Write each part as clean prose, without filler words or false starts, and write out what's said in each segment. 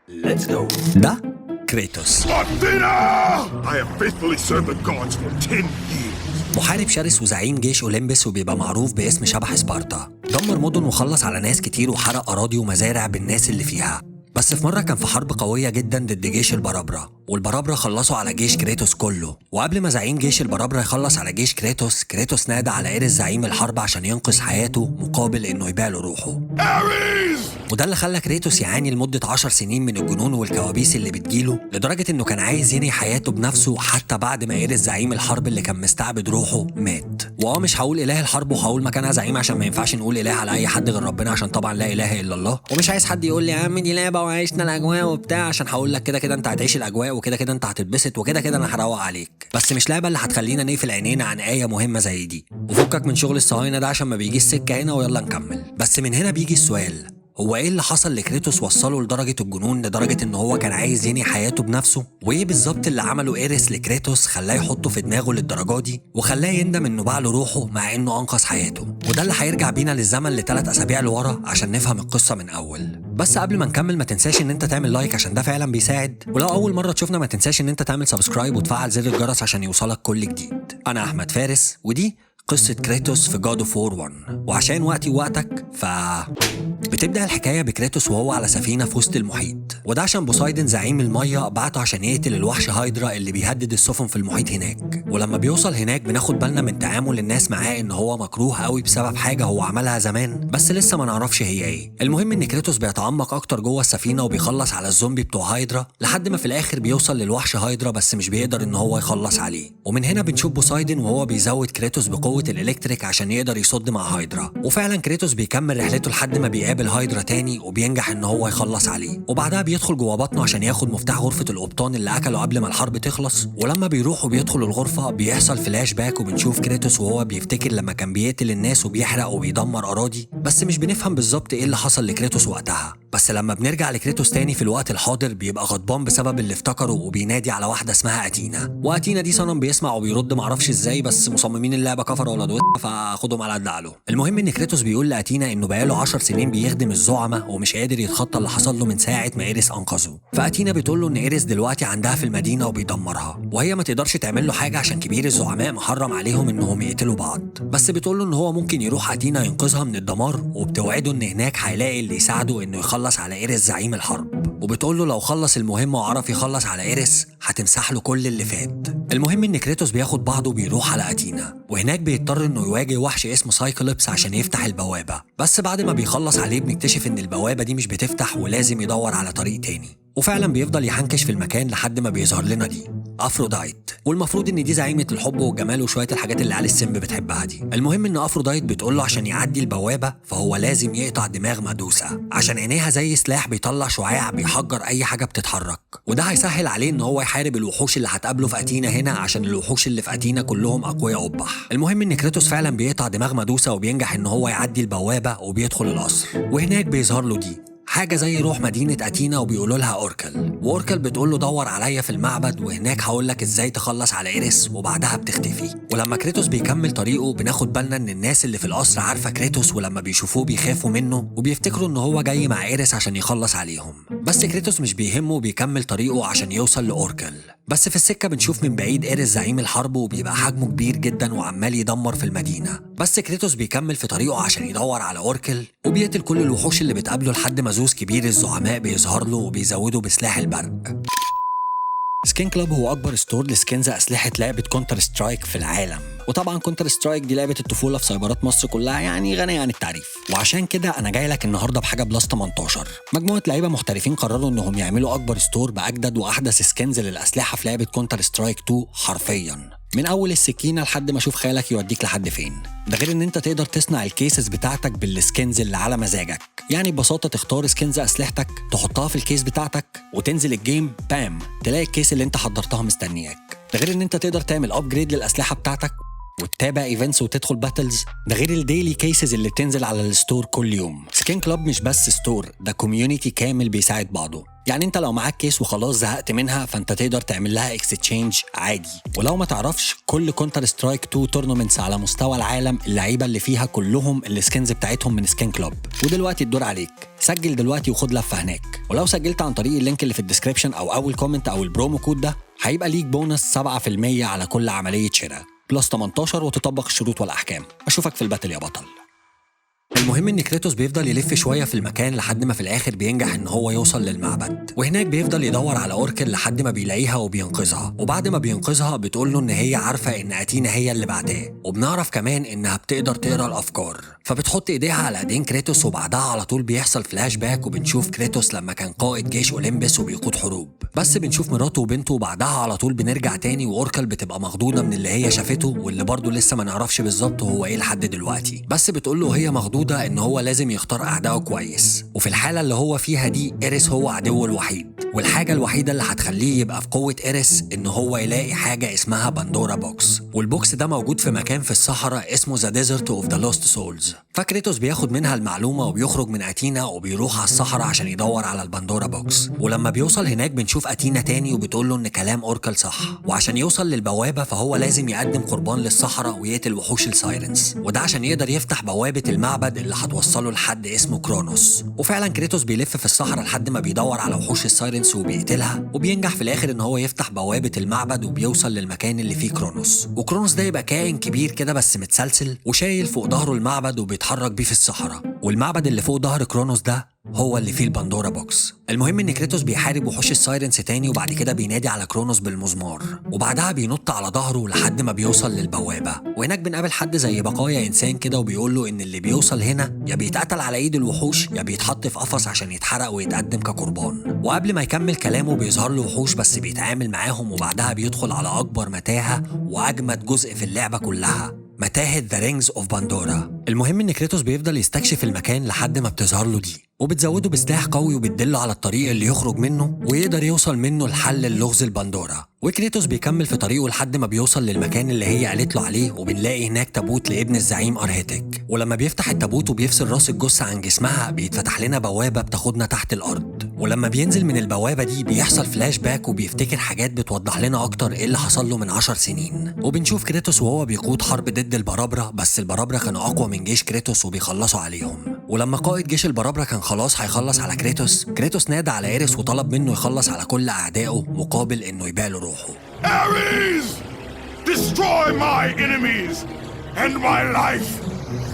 Let's go. ده كريتوس، Athena! I have faithfully served the gods for 10 years. محارب شرس وزعيم جيش أولمبس، وبيبقى معروف باسم شبح سبارتا. دمر مدن وخلص على ناس كتير وحرق أراضي ومزارع بالناس اللي فيها. بس في مرة كان في حرب قوية جدا ضد جيش البرابرة، والبرابرة خلصوا على جيش كريتوس كله. وقبل ما زعيم جيش البرابرة يخلص على جيش كريتوس نادى على إيريس زعيم الحرب عشان ينقذ حياته مقابل إنه يبيع له روحه. وده اللي خلى كريتوس يعاني لمدة 10 سنين من الجنون والكوابيس اللي بتجيله، لدرجة إنه كان عايز ينهي حياته بنفسه حتى بعد ما إيريس زعيم الحرب اللي كان مستعبد روحه مات. مش هقول إله الحرب وهقول مكانها زعيم عشان ما ينفعش نقول إله على أي حد غير ربنا، عشان طبعا لا إله إلا الله. ومش عايز حد يقول لي يا عم دي لعبة وعيشنا الأجواء وبتاع، عشان هقول لك كده كده أنت هتعيش الأجواء وكده كده أنت هتتبسط وكده كده أنا هروق عليك، بس مش لعبة اللي هتخلينا نقفل عينينا عن آية مهمة زي دي. وفكك من شغل الصهاينة ده عشان ما بيجيش سكة هنا، ويلا نكمل. بس من هنا بيجي السؤال، هو ايه اللي حصل لكريتوس وصله لدرجة الجنون، لدرجة ان هو كان عايز ينهي حياته بنفسه؟ وايه بالظبط اللي عمله ايريس لكريتوس خلاه يحطه في دماغه للدرجة دي، وخلاه يندم انه باع له روحه مع انه انقذ حياته؟ وده اللي هيرجع بينا للزمن ل3 أسابيع لورا عشان نفهم القصة من اول. بس قبل ما نكمل ما تنساش ان انت تعمل لايك عشان ده فعلا بيساعد، ولو اول مرة تشوفنا ما تنساش ان انت تعمل سبسكرايب وتفعل زر الجرس عشان يوصلك كل جديد. انا احمد فارس، ودي قصة كريتوس في God of War 1. وعشان وقتي ووقتك بتبدأ الحكاية بكريتوس وهو على سفينة في وسط المحيط، وده عشان بوسايدن زعيم المية بعته عشان يقتل الوحش هايدرا اللي بيهدد السفن في المحيط هناك. ولما بيوصل هناك بناخد بالنا من تعامل الناس معاه ان هو مكروه قوي بسبب حاجة هو عملها زمان بس لسه ما نعرفش هي ايه. المهم ان كريتوس بيتعمق اكتر جوه السفينة وبيخلص على الزومبي بتوع هايدرا لحد ما في الاخر بيوصل للوحش هايدرا، بس مش بيقدر ان هو يخلص عليه. ومن هنا بنشوف بوسايدن وهو بيزود كريتوس بقوة الالكتريك عشان يقدر يصد مع هايدرا. وفعلا كريتوس بيكمل رحلته لحد ما بيقابل هايدرا تاني وبينجح ان هو يخلص عليه، وبعدها بيدخل جوه بطنه عشان ياخد مفتاح غرفة القبطان اللي اكله قبل ما الحرب تخلص. ولما بيروح وبيدخل الغرفة بيحصل فلاش باك وبنشوف كريتوس وهو بيفتكر لما كان بيقتل الناس وبيحرق وبيدمر اراضي، بس مش بنفهم بالظبط ايه اللي حصل لكريتوس وقتها. بس لما بنرجع لكريتوس تاني في الوقت الحاضر بيبقى غضبان بسبب اللي افتكره وبينادي على واحدة اسمها أتينا. وأتينا دي صنم بيسمع وبيرد معرفش ازاي، بس مصممين اللعبة كفر ولا دوت فاخدهم على قد عقله. المهم ان كريتوس بيقول لأتينا انه بقاله 10 سنين بيخدم الزعماء ومش قادر يتخطى اللي حصل له من ساعة ما إيريس أنقذه. فأتينا بتقول له ان إيريس دلوقتي عندها في المدينة وبيدمرها، وهي ما تقدرش تعمل له حاجة عشان كبير الزعماء محرم عليهم انهم يقتلوا بعض. بس بتقول له ان هو ممكن يروح أتينا ينقذها من الدمار، وبتوعده ان هناك هيلاقي اللي يساعده انه يخلص على إيريس زعيم الحرب. وبتقول له لو خلص المهمة وعرف يخلص على إيريس هتمسح له كل اللي فات. المهم ان كريتوس بياخد بعضه وبيروح على أتينا، وهناك بيضطر انه يواجه وحش اسمه سايكلوبس عشان يفتح البوابة. بس بعد ما بيخلص عليه بنكتشف ان البوابة دي مش بتفتح ولازم يدور على طريق تاني. وفعلا بيفضل يحنكش في المكان لحد ما بيظهر لنا دي أفروديت، والمفروض ان دي زعيمة الحب والجمال وشوية الحاجات اللي علي السم بتحبها دي. المهم ان أفروديت بتقول له عشان يعدي البوابة فهو لازم يقطع دماغ مدوسة عشان عينيها زي سلاح بيطلع شعاع بيحجر اي حاجة بتتحرك، وده هيسهل عليه ان هو يحارب الوحوش اللي هتقابله في أتينا هنا عشان الوحوش اللي في أتينا كلهم أقوياء قبح. المهم ان كريتوس فعلا بيقطع دماغ مدوسة وبينجح ان هو يعدي البوابة وبيدخل القصر، وهناك بيظهر له دي حاجة زي روح مدينة أتينا وبيقولوا لها أوركل. وأوركل بتقول له دور عليا في المعبد وهناك هقول لك ازاي تخلص على إيريس، وبعدها بتختفي. ولما كريتوس بيكمل طريقه بناخد بالنا ان الناس اللي في القصر عارفة كريتوس، ولما بيشوفوه بيخافوا منه وبيفتكروا ان هو جاي مع إيريس عشان يخلص عليهم. بس كريتوس مش بيهمه وبيكمل طريقه عشان يوصل لأوركل. بس في السكة بنشوف من بعيد إيريس زعيم الحرب وبيبقى حجمه كبير جدا وعمال يدمر في المدينة. بس كريتوس بيكمل في طريقه عشان يدور على أوركل وبيقتل كل الوحوش اللي بتقابله لحد ما زوس كبير الزعماء بيظهر له وبيزوده بسلاح البرق. سكين كلاب هو أكبر ستور لسكنز أسلحة لعبة كونتر سترايك في العالم، وطبعا كونتر سترايك دي لعبة الطفولة في سايبرات مصر كلها، يعني غنية عن التعريف. وعشان كده أنا جاي لك النهاردة بحاجة بلس 18. مجموعة لعيبة محترفين قرروا إنهم يعملوا أكبر ستور بأجدد وأحدث سكنز للأسلحة في لعبة كونتر سترايك 2 حرفيا، من اول السكينه لحد ما اشوف خيالك يوديك لحد فين. ده غير ان انت تقدر تصنع الكيسز بتاعتك بالسكنز اللي على مزاجك، يعني ببساطه تختار سكنز اسلحتك تحطها في الكيس بتاعتك وتنزل الجيم بام تلاقي الكيس اللي انت حضرتها مستنياك. ده غير ان انت تقدر تعمل ابجريد للاسلحه بتاعتك وتتابع ايفنتس وتدخل باتلز. ده غير الديلي كيسز اللي بتنزل على الستور كل يوم. سكين كلاب مش بس ستور، ده كوميونيتي كامل بيساعد بعضه. يعني انت لو معاك كيس وخلاص زهقت منها فانت تقدر تعمل لها اكستشينج عادي. ولو ما تعرفش، كل كونتر سترايك 2 تورنمنتس على مستوى العالم اللعيبه اللي فيها كلهم السكنز بتاعتهم من سكين كلوب. ودلوقتي الدور عليك، سجل دلوقتي وخد لفه هناك. ولو سجلت عن طريق اللينك اللي في الديسكريبشن او اول كومنت او البرومو كود ده، هيبقى ليك بونص 7% على كل عمليه شراء بلس 18 وتطبق الشروط والاحكام. اشوفك في الباتل يا بطل. المهم ان كريتوس بيفضل يلف شويه في المكان لحد ما في الاخر بينجح ان هو يوصل للمعبد، وهناك بيفضل يدور على اوركل لحد ما بيلاقيها وبينقذها. وبعد ما بينقذها بتقول له ان هي عارفه ان اتينا هي اللي بعتاه، وبنعرف كمان انها بتقدر تقرا الافكار. فبتحط ايديها على ايدين كريتوس، وبعدها على طول بيحصل فلاش باك وبنشوف كريتوس لما كان قائد جيش اولمبس وبيقود حروب. بس بنشوف مراته وبنته، وبعدها على طول بنرجع تاني واوركل بتبقى مخضوضه من اللي هي شافته، واللي برضه لسه ما نعرفش بالظبط هو ايه لحد دلوقتي. بس بتقول له هي مخضوضه ان هو لازم يختار اعدائه كويس، وفي الحاله اللي هو فيها دي إيريس هو عدوه الوحيد. والحاجه الوحيده اللي هتخليه يبقى في قوه إيريس ان هو يلاقي حاجه اسمها بندورا بوكس، والبوكس ده موجود في مكان في الصحراء اسمه ذا ديزرت اوف ذا لوست سولز. فكريتوس بياخد منها المعلومه وبيخرج من اتينا وبيروح على الصحراء عشان يدور على البندورا بوكس. ولما بيوصل هناك بنشوف اتينا تاني وبتقول له ان كلام اوركل صح، وعشان يوصل للبوابه فهو لازم يقدم قربان للصحراء ويقتل وحوش السايرنس، وده عشان يقدر يفتح بوابه المعبد اللي هتوصله لحد اسمه كرونوس. وفعلا كريتوس بيلف في الصحراء لحد ما بيدور على وحوش السايرنس وبيقتلها، وبينجح في الاخر ان هو يفتح بوابه المعبد وبيوصل للمكان اللي فيه كرونوس. وكرونوس ده يبقى كائن كبير كده بس متسلسل وشايل فوق ظهره المعبد وبيتحرك بيه في الصحراء، والمعبد اللي فوق ظهر كرونوس ده هو اللي فيه البندورا بوكس. المهم ان كريتوس بيحارب وحوش السايرنس تاني، وبعد كده بينادي على كرونوس بالمزمار، وبعدها بينط على ظهره لحد ما بيوصل للبوابه. وهناك بنقابل حد زي بقايا انسان كده وبيقول له ان اللي بيوصل هنا يا بيتقتل على ايد الوحوش يا بيتحط في قفص عشان يتحرق ويتقدم كقربان. وقبل ما يكمل كلامه بيظهر له وحوش بس بيتعامل معاهم، وبعدها بيدخل على اكبر متاهه واجمد جزء في اللعبه كلها، متاهة ذا رينجز اوف باندورا. المهم ان كريتوس بيفضل يستكشف المكان لحد ما بتظهر له دي، وبتزوده بسلاح قوي وبتدله على الطريق اللي يخرج منه ويقدر يوصل منه لحل اللغز البندورا. وكريتوس بيكمل في طريقه لحد ما بيوصل للمكان اللي هي قالت له عليه، وبنلاقي هناك تابوت لابن الزعيم ارهيتك. ولما بيفتح التابوت وبيفصل راس الجثه عن جسمها بيتفتح لنا بوابه بتاخدنا تحت الارض. ولما بينزل من البوابه دي بيحصل فلاش باك وبيفتكر حاجات بتوضح لنا اكتر ايه اللي حصل له من 10 سنين. وبنشوف كريتوس وهو بيقود حرب ضد البرابره، بس البرابره كانوا اقوى من جيش كريتوس وبيخلصوا عليهم. ولما قائد جيش البرابره كان خلاص هيخلص على كريتوس نادى على إيريس وطلب منه يخلص على كل اعدائه مقابل انه يبيع له روحه. Ares! Destroy my enemies, and my life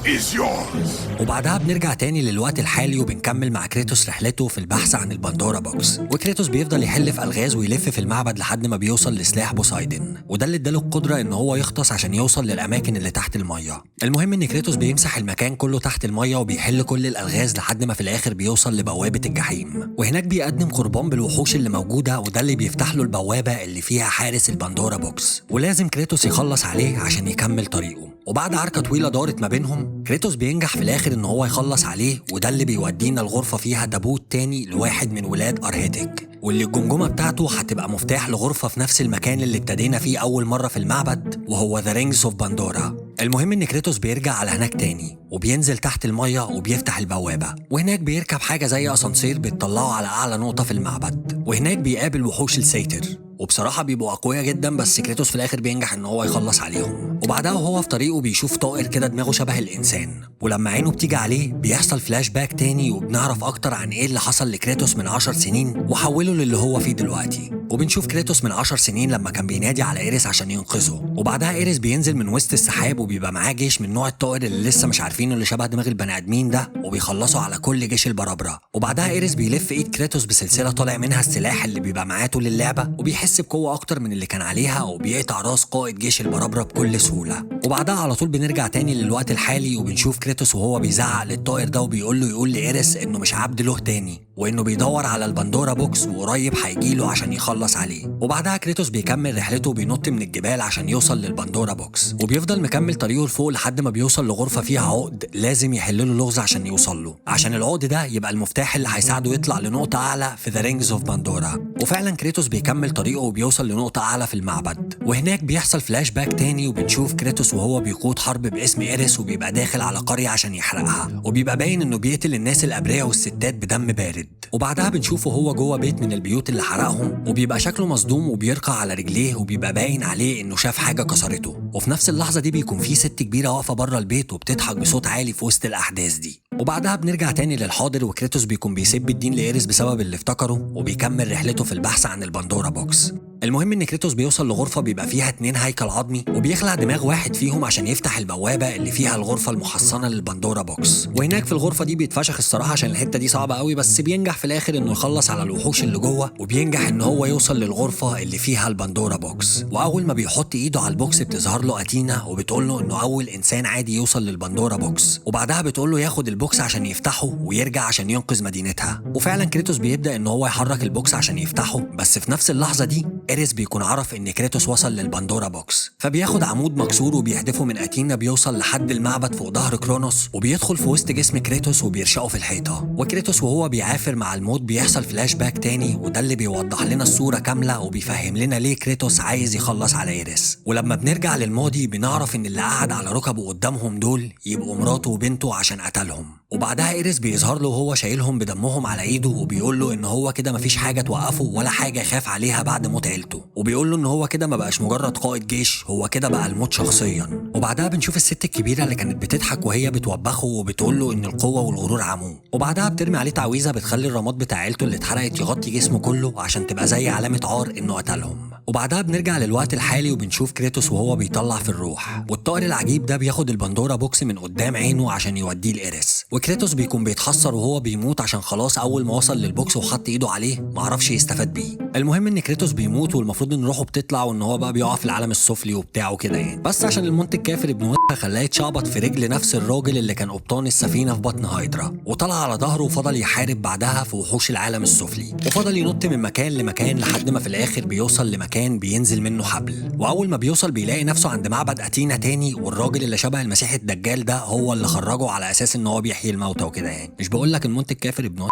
is yours. وبعدها بنرجع تاني للوقت الحالي وبنكمل مع كريتوس رحلته في البحث عن البندورا بوكس. وكريتوس بيفضل يحل في الغاز ويلف في المعبد لحد ما بيوصل لسلاح بوسايدن، وده اللي اداله القدره ان هو يغطس عشان يوصل للاماكن اللي تحت الميه. المهم ان كريتوس بيمسح المكان كله تحت الميه وبيحل كل الالغاز لحد ما في الاخر بيوصل لبوابه الجحيم، وهناك بيقدم قربان بالوحوش اللي موجوده، وده اللي بيفتح له البوابه اللي فيها حارس البندورا بوكس، ولازم كريتوس يخلص عليه عشان يكمل طريقه. وبعد عركه طويله دارت ما بينهم كريتوس بينجح في الاخر ان هو يخلص عليه، وده اللي بيودينا الغرفه فيها تابوت تاني لواحد من ولاد ارهيتك، واللي الجمجمه بتاعته هتبقى مفتاح لغرفه في نفس المكان اللي ابتدينا فيه اول مره في المعبد، وهو ذا رينجز اوف باندورا. المهم ان كريتوس بيرجع على هناك تاني وبينزل تحت الميه وبيفتح البوابه، وهناك بيركب حاجه زي اسانسير بتطلعه على اعلى نقطه في المعبد، وهناك بيقابل وحوش السيتر، وبصراحه بيبقوا اقوياء جدا، بس كريتوس في الاخر بينجح ان هو يخلص عليهم. وبعدها وهو في طريقه بيشوف طائر كده دماغه شبه الانسان، ولما عينه بتيجي عليه بيحصل فلاش باك تاني وبنعرف اكتر عن ايه اللي حصل لكريتوس من 10 سنين وحوله للي هو فيه دلوقتي. وبنشوف كريتوس من 10 سنين لما كان بينادي على إيريس عشان ينقذه، وبعدها إيريس بينزل من وسط السحاب وبيبقى معاه جيش من نوع الطائر اللي لسه مش عارفينه اللي شبه دماغ البني ادمين ده، وبيخلصوا على كل جيش البرابره. وبعدها إيريس بيلف ايد كريتوس بسلسله طالع منها السلاح اللي بيبقى معاه طول اللعبه، وبيحس بقوه اكتر من اللي كان عليها، وبيقطع راس قائد جيش البرابره بكل سهوله. وبعدها على طول بنرجع تاني للوقت الحالي وبنشوف كريتوس وهو بيزعق للطائر ده وبيقول له يقول لإيريس انه مش عبد له تاني، وانه بيدور على البندورا بوكس وقريب هيجيله عشان يخلص عليه. وبعدها كريتوس بيكمل رحلته وبينط من الجبال عشان يوصل للبندورا بوكس، وبيفضل مكمل طريقه لفوق لحد ما بيوصل لغرفه فيها عقد لازم يحلله لغز عشان يوصل له، عشان العقد ده يبقى المفتاح اللي هيساعده يطلع لنقطه اعلى في ذا رينجز اوف باندورا. وفعلا كريتوس بيكمل طريقه وبيوصل لنقطة أعلى في المعبد، وهناك بيحصل فلاش باك تاني وبنشوف كريتوس وهو بيقود حرب باسم إيريس وبيبقى داخل على قرية عشان يحرقها، وبيبقى باين إنه بيقتل الناس الأبرياء والستات بدم بارد. وبعدها بنشوفه هو جوه بيت من البيوت اللي حرقهم وبيبقى شكله مصدوم وبيرقع على رجليه وبيبقى باين عليه إنه شاف حاجة كسرته. وفي نفس اللحظة دي بيكون في ست كبيرة واقفة بره البيت وبتضحك بصوت عالي في وسط الأحداث دي. وبعدها بنرجع تاني للحاضر وكريتوس بيكون بيسب الدين لإيريس بسبب اللي افتكره وبيكمل رحلته في البحث عن البندورا بوكس. المهم ان كريتوس بيوصل لغرفة بيبقى فيها 2 هيكل عظمي وبيخلع دماغ واحد فيهم عشان يفتح البوابة اللي فيها الغرفة المحصنة للبندورا بوكس. وهناك في الغرفة دي بيتفشخ الصراحة عشان الحتة دي صعبة قوي، بس بينجح في الاخر انه يخلص على الوحوش اللي جوه وبينجح ان هو يوصل للغرفة اللي فيها البندورا بوكس. واول ما بيحط ايده على البوكس بتظهر له أتينا وبتقول له انه اول انسان عادي يوصل للبندورا بوكس، وبعدها بتقول له ياخد البوكس عشان يفتحه ويرجع عشان ينقذ مدينتها. وفعلا كريتوس بيبدأ ان هو يحرك البوكس عشان يفتحه، بس في نفس اللحظة دي إيريس بيكون عرف ان كريتوس وصل للبندورا بوكس، فبياخد عمود مكسور وبيحدفه من أتينا بيوصل لحد المعبد فوق ظهر كرونوس وبيدخل في وسط جسم كريتوس وبيرشقه في الحيطة. وكريتوس وهو بيعافر مع الموت بيحصل فلاش باك تاني، وده اللي بيوضح لنا الصورة كاملة وبيفهم لنا ليه كريتوس عايز يخلص على إيريس. ولما بنرجع للماضي بنعرف ان اللي قعد على ركبه قدامهم دول يبقوا مراته وبنته عشان قتلهم. وبعدها إيريس بيظهر له وهو شايلهم بدمهم على ايده وبيقول له ان هو كده مفيش حاجة توقفه ولا حاجة خاف عليها بعد موت عيلته، وبيقول له ان هو كده ما بقاش مجرد قائد جيش، هو كده بقى الموت شخصيا. وبعدها بنشوف الست الكبيرة اللي كانت بتضحك وهي بتوبخه وبتقول له ان القوة والغرور عموه، وبعدها بترمي عليه تعويذة بتخلي الرماد بتاع عيلته اللي اتحرقت يغطي جسمه كله عشان تبقى زي علامة عار انه قتلهم. وبعدها بنرجع للوقت الحالي وبنشوف كريتوس وهو بيطلع في الروح، والطائر العجيب ده بياخد البندورا بوكس من قدام عينه عشان يوديه لإيريس، وكريتوس بيكون بيتحسر وهو بيموت عشان خلاص اول ما وصل للبوكس وحط ايده عليه معرفش يستفاد بيه. المهم ان كريتوس بيموت والمفروض ان روحه بتطلع وان هو بقى بيقع في العالم السفلي وبتاعه كده يعني، بس عشان المنتج كافر ابن خلاه يتشعبط في رجل نفس الراجل اللي كان قبطان السفينه في بطن هايدرا، وطلع على ظهره وفضل يحارب بعدها في وحوش العالم السفلي، وفضل ينط من مكان لمكان لحد ما في الاخر بيوصل لمكان بينزل منه حبل. واول ما بيوصل بيلاقي نفسه عند معبد أتينا تاني، والراجل اللي شبه المسيح الدجال ده هو اللي خرجه على اساس ان هو بيحيي الموتى وكده يعني، مش بقول لك المنتج كافر ابن.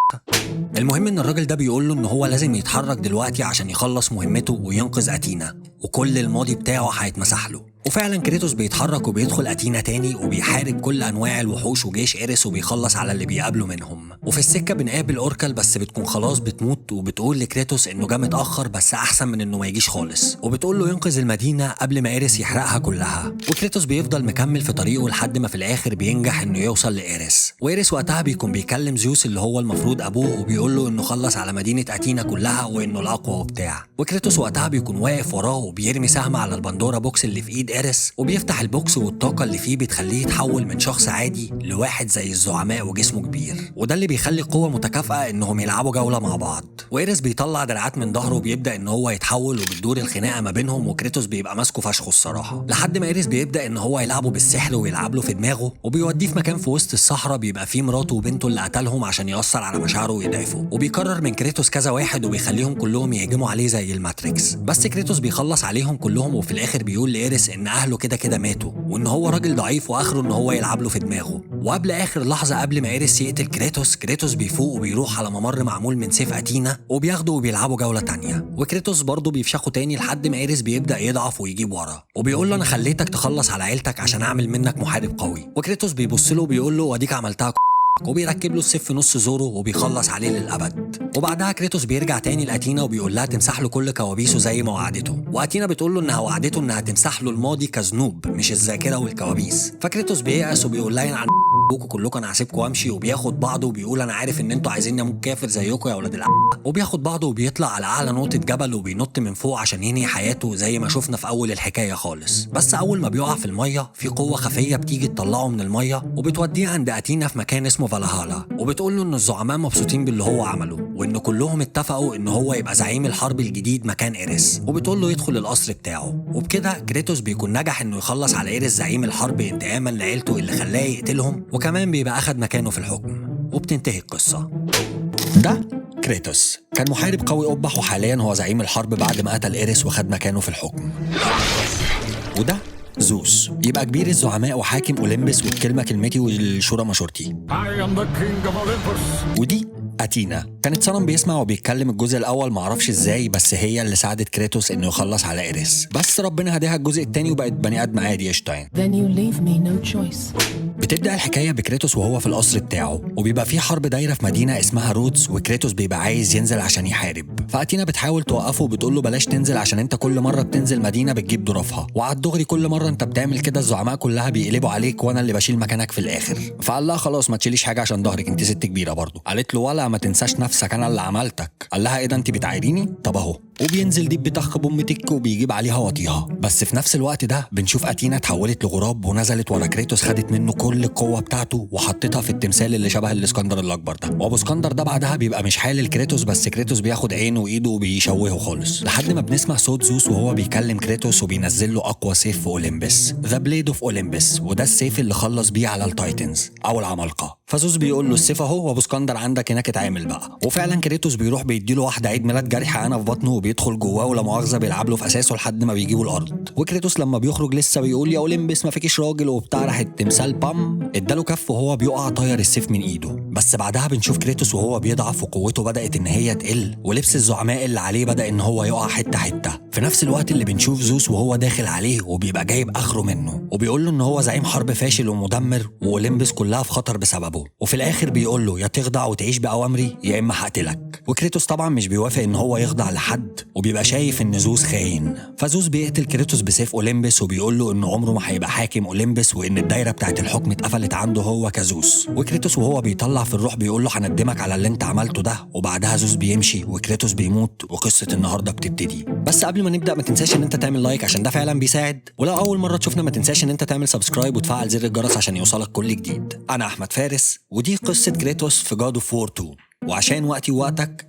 المهم ان الراجل ده بيقول له ان هو لازم يتحرك دلوقتي عشان يخلص مهمته وينقذ أتينا، وكل الماضي بتاعه هيتمسح له. وفعلا كريتوس بيتحرك وبيدخل أتينا تاني وبيحارب كل انواع الوحوش وجيش إيريس وبيخلص على اللي بيقابله منهم. وفي السكه بنقابل اوركل بس بتكون خلاص بتموت، وبتقول لكريتوس انه جه متاخر بس احسن من انه ما يجيش خالص، وبتقول له ينقذ المدينه قبل ما إيريس يحرقها كلها. وكريتوس بيفضل مكمل في طريقه لحد ما في الاخر بينجح انه يوصل لإيريس، وإيريس وقتها بيكون بيكلم زيوس اللي هو المفروض ابوه وبيقول له انه خلص على مدينه أتينا كلها وانه الاقوى وبتاع. وكريتوس وقتها بيكون واقف وراه وبيرمي سهم على البندورا بوكس اللي في ايد إيريس، وبيفتح البوكس والطاقه اللي فيه بتخليه يتحول من شخص عادي لواحد زي الزعماء وجسمه كبير، وده اللي بيخلي قوه متكافئه انهم يلعبوا جوله مع بعض. وإيريس بيطلع دراعات من ظهره وبيبدا ان هو يتحول، وبتدور الخناقه ما بينهم وكريتوس بيبقى ماسكه فشخه الصراحه، لحد ما إيريس بيبدا ان هو يلعبه بالسحر ويلعب له في دماغه وبيوديه في مكان في وسط الصحراء بيبقى فيه مراته وبنته اللي قتلهم عشان يأثر على مشاعره ويضعفه، وبيكرر من كريتوس كذا واحد وبيخليهم كلهم يهجموا عليه زي الماتريكس، بس كريتوس بيخلص عليهم كلهم، وفي الاخر بيقول لإيريس ان اهله كده كده ماتوا وان هو راجل ضعيف واخره ان هو يلعب له في دماغه. وقبل اخر لحظه قبل ما إيريس يقتل كريتوس بيفوق وبيروح على ممر معمول من سيف أتينا وبياخده وبيلعبوا جوله تانية، وكريتوس برضه بيفشخه تاني لحد ما إيريس بيبدا يضعف ويجيب ورا، وبيقول له انا خليتك تخلص على عيلتك عشان اعمل منك محارب قوي. وكريتوس بيبص له وبيقول له واديك عملتها وبيركب له السيف في نص زوره وبيخلص عليه للأبد. وبعدها كريتوس بيرجع تاني لأتينا وبيقول لها تمسح له كل كوابيسه زي ما وعدته، وأتينا بتقول له انها وعدته انها تمسح له الماضي كذنوب مش الذاكره والكوابيس. فكريتوس بييأس وبيقول لها عن كلكم انا هسيبكم وامشي، وبياخد بعضه وبيقول انا عارف ان انتوا عايزيني اموت كافر زيكم يا ولاد وبياخد بعضه وبيطلع على اعلى نقطه جبل وبينط من فوق عشان ينهي حياته زي ما شفنا في اول الحكايه خالص. بس اول ما بيقع في الميه في قوه خفيه بتيجي تطلعه من الميه وبتوديه عند أتينا في مكان اسمه فالهالا، وبتقول له ان الزعماء مبسوطين باللي هو عمله وان كلهم اتفقوا ان هو يبقى زعيم الحرب الجديد مكان إيريس، وبتقول له يدخل القصر بتاعه. وبكده كريتوس بيكون نجح انه يخلص على إيريس زعيم الحرب انتقاما لعيلته اللي خلاه يقتلهم، وكمان بيبقى اخد مكانه في الحكم. وبتنتهي القصه. ده كريتوس كان محارب قوي أبح، وحاليا هو زعيم الحرب بعد ما قتل إيريس وخد مكانه في الحكم. وده زوس يبقى كبير الزعماء وحاكم أولمبس، والكلمة كلمتي والشورى مشورتي. ودي أتينا كانت صنم بيسمع وبيتكلم الجزء الأول، معرفش ازاي، بس هي اللي ساعدت كريتوس انه يخلص على إيريس، بس ربنا هداها الجزء التاني وبقت بني آدم عادي قشطة يعني. Then you leave me no choice. بتبدأ الحكاية بكريتوس وهو في القصر بتاعه، وبيبقى في حرب دايرة في مدينة اسمها رودز، وكريتوس بيبقى عايز ينزل عشان يحارب. فأتينا بتحاول توقفه وبتقول له بلاش تنزل عشان انت كل مرة بتنزل مدينة بتجيب ظروفها، وعلى الدغري كل مرة انت بتعمل كده الزعماء كلها بيقلبوا عليك وانا اللي بشيل مكانك في الآخر. فقال لها خلاص ما تشيليش حاجة عشان ظهرك، انت ست كبيرة برضه. قالت له ولا ما تنساش نفسك انا اللي عملتك. قال لها ايه ده انت بتعايريني؟ طب اهو. وبينزل ديب بتخ بام تك وبيجيب عليها وطيها. بس في نفس الوقت ده بنشوف أتينا اتحولت لغراب ونزلت ورا كريتوس، خدت منه كل القوة بتاعته وحطتها في التمثال اللي شبه الاسكندر الأكبر ده. وأبو اسكندر ده بعدها بيبقى مش حالل كريتوس، بس كريتوس بياخد عينه وإيده وبيشوهه خالص، لحد ما بنسمع صوت زوس وهو بيكلم كريتوس وبينزل له أقوى سيف في أولمبس، ذا بليد اوف أولمبس، وده السيف اللي خلص بيه على التايتنز أو العمالقة. فزوس بيقول له السيف اهو، وابو اسكندر عندك هناك اتعامل بقى. وفعلا كريتوس بيروح بيديله واحده عيد ميلاد جرح انا في بطنه وبيدخل جواه ولا مؤاخذه بيلعب له في اساسه لحد ما بيجيبوا الارض. وكريتوس لما بيخرج لسه بيقول يا اولمبس ما فيكيش راجل وبتاع، راح التمثال بام اداله كف وهو بيقع طاير السيف من ايده. بس بعدها بنشوف كريتوس وهو بيضعف وقوته بدات ان هي تقل، ولبس الزعماء اللي عليه بدا ان هو يقع حته حته. في نفس الوقت اللي بنشوف زوس وهو داخل عليه وبيبقى جايب اخره منه، وبيقول له ان هو زعيم حرب فاشل ومدمر واولمبس كلها في خطر بسببه. وفي الاخر بيقول له يا تخضع وتعيش باوامري يا اما هقتلك. وكريتوس طبعا مش بيوافق ان هو يخضع لحد، وبيبقى شايف ان زوس خاين. فزوس بيقتل كريتوس بسيف اولمبس وبيقول له ان عمره ما هيبقى حاكم اولمبس، وان الدايره بتاعت الحكم اتقفلت عنده هو كزوس. وكريتوس وهو بيطلع في الروح بيقول له هندمك على اللي انت عملته ده. وبعدها زوس بيمشي وكريتوس بيموت وقصه النهارده بتبتدي. بس قبل ما نبدا ما تنساش ان انت تعمل لايك عشان ده فعلا بيساعد، ولو اول مره تشوفنا ما تنساش ان انت تعمل سبسكرايب وتفعل زر الجرس عشان يوصلك كل جديد. انا احمد فارس ودي قصه كريتوس في جاد اوف وور 2. وعشان وقتي ووقتك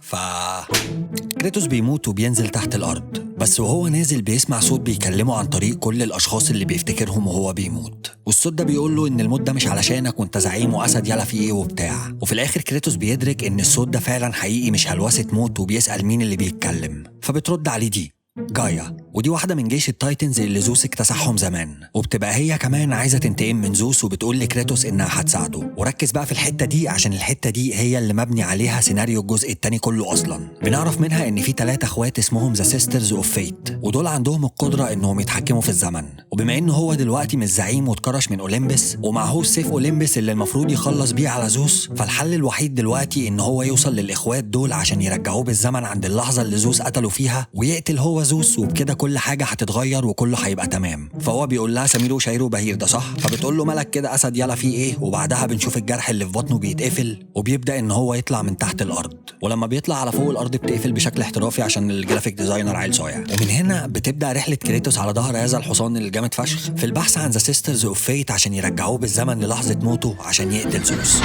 كريتوس بيموت وبينزل تحت الارض، بس وهو نازل بيسمع صوت بيكلمه عن طريق كل الاشخاص اللي بيفتكرهم وهو بيموت. والصوت ده بيقول له ان الموت ده مش علشانك وانت زعيم واسد يلا في ايه وبتاع. وفي الاخر كريتوس بيدرك ان الصوت ده فعلا حقيقي مش هلوسه موت، وبيسال مين اللي بيتكلم. فبترد عليه دي جايا، ودي واحدة من جيش التايتنز اللي زوس اكتسحهم زمان، وبتبقى هي كمان عايزة تنتقم من زوس وبتقول لكريتوس انها هتساعده. وركز بقى في الحتة دي عشان الحتة دي هي اللي مبني عليها سيناريو الجزء التاني كله اصلا. بنعرف منها ان في 3 اخوات اسمهم ذا سيسترز اوف فيت، ودول عندهم القدرة انهم يتحكموا في الزمن. وبما انه هو دلوقتي مش زعيم واتكرش من اولمبس ومعهوش سيف اولمبس اللي المفروض يخلص بيه على زوس، فالحل الوحيد دلوقتي ان هو يوصل للاخوات دول عشان يرجعوه بالزمن عند اللحظة اللي زوس قتله فيها، ويقتل هو زوس، وبكده كل حاجة هتتغير وكله هيبقى تمام. فهو بيقول لها سمير وشهير وبهير ده صح؟ فبتقول له مالك كده اسد يلا في ايه؟ وبعدها بنشوف الجرح اللي في بطنه بيتقفل وبيبدأ ان هو يطلع من تحت الارض، ولما بيطلع على فوق الارض بتقفل بشكل احترافي عشان الجرافيك ديزاينر عيل صايع. ومن هنا بتبدأ رحلة كريتوس على ظهر هذا الحصان الجامد فشخ في البحث عن ذا سيسترز اوف فيت عشان يرجعوه بالزمن للحظة موته عشان يقتل زوس.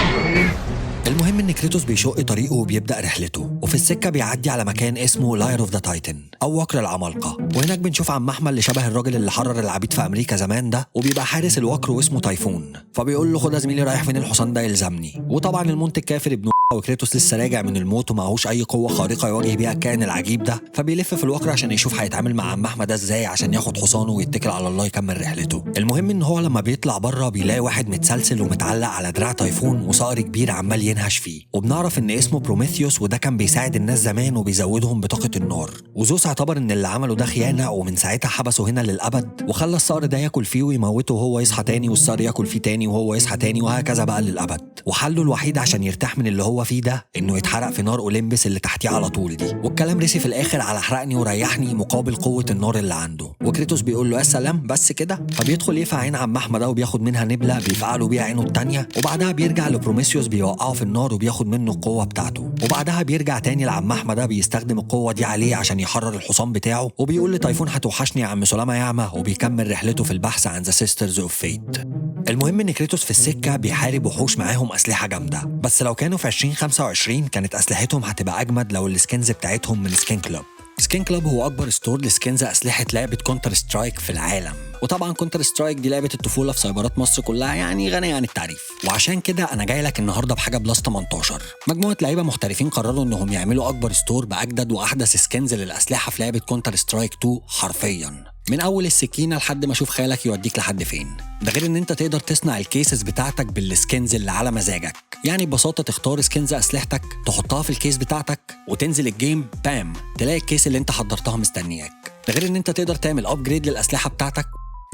المهم ان كريتوس بيشق طريقه وبيبدا رحلته، وفي السكه بيعدي على مكان اسمه لاير اوف ذا تايتن او وكر العمالقه. وهناك بنشوف عم احمد اللي شبه الراجل اللي حرر العبيد في امريكا زمان ده، وبيبقى حارس الوكر واسمه تايفون. فبيقول له خد يا زميلي رايح فين؟ الحصان ده يلزمني. وطبعا المنتج كافر ابن وكريتوس لسه راجع من الموت ومعهوش اي قوه خارقه يواجه بيها الكائن العجيب ده، فبيلف في الوكر عشان يشوف هيتعامل مع عم احمد ده ازاي عشان ياخد حصانه ويتكل على الله يكمل رحلته. المهم ان هو لما بيطلع بره بيلاقي واحد متسلسل ومتعلق على دراع تايفون وصقر كبير عمال ينهش فيه، وبنعرف ان اسمه بروميثيوس، وده كان بيساعد الناس زمان وبيزودهم بطاقه النار. وزوس اعتبر ان اللي عمله ده خيانه، ومن ساعتها حبسه هنا للابد وخلى الصقر ده ياكل فيه ويموته وهو يصحى تاني، والصقر ياكل فيه تاني وهو يصحى تاني، وهكذا بقى للابد. وحله الوحيد عشان يرتاح من اللي هو فيه ده انه يتحرق في نار اولمبس اللي تحتيه على طول دي. والكلام رسي في الاخر على حرقني وريحني مقابل قوه النار اللي عنده. وكريتوس بيقول له يا سلام بس كده. فبيدخل يفع عين عم احمد ده وبياخد منها نبله بيفقع له بيها عينه التانيه، وبعدها بيرجع لبروميثيوس بيوقعه في النار وبياخد منه القوه بتاعته. وبعدها بيرجع تاني لعم احمد ده بيستخدم القوه دي عليه عشان يحرر الحصان بتاعه، وبيقول لتايفون هتوحشني يا عم سلامه ياما، وبيكمل رحلته في البحث عن ذا سيسترز اوف فيت. المهم ان كريتوس في السكه بيحارب وحوش معاهم اسلحه جامده، بس لو كانوا في 2025 كانت اسلحتهم هتبقى اجمد لو السكنز بتاعتهم من سكين كلوب. سكين كلوب هو اكبر ستور لسكنز اسلحه لعبه كونتر سترايك في العالم، وطبعا كونتر سترايك دي لعبه الطفوله في سايبرات مصر كلها، يعني غنيه عن التعريف. وعشان كده انا جاي لك النهارده بحاجه بلس 18. مجموعه لعيبه محترفين قرروا انهم يعملوا اكبر ستور باجدد واحدث سكنز للاسلحه في لعبه كونتر سترايك 2 حرفيا. من اول السكينه لحد ما اشوف خيالك يوديك لحد فين. ده غير ان انت تقدر تصنع الكيسز بتاعتك بالسكنز اللي على مزاجك. يعني ببساطه تختار سكنز اسلحتك تحطها في الكيس بتاعتك وتنزل الجيم بام تلاقي الكيس اللي انت حضرتها مستنياك. ده غير ان انت تقدر تعمل ابجريد للاسلحه بتاعتك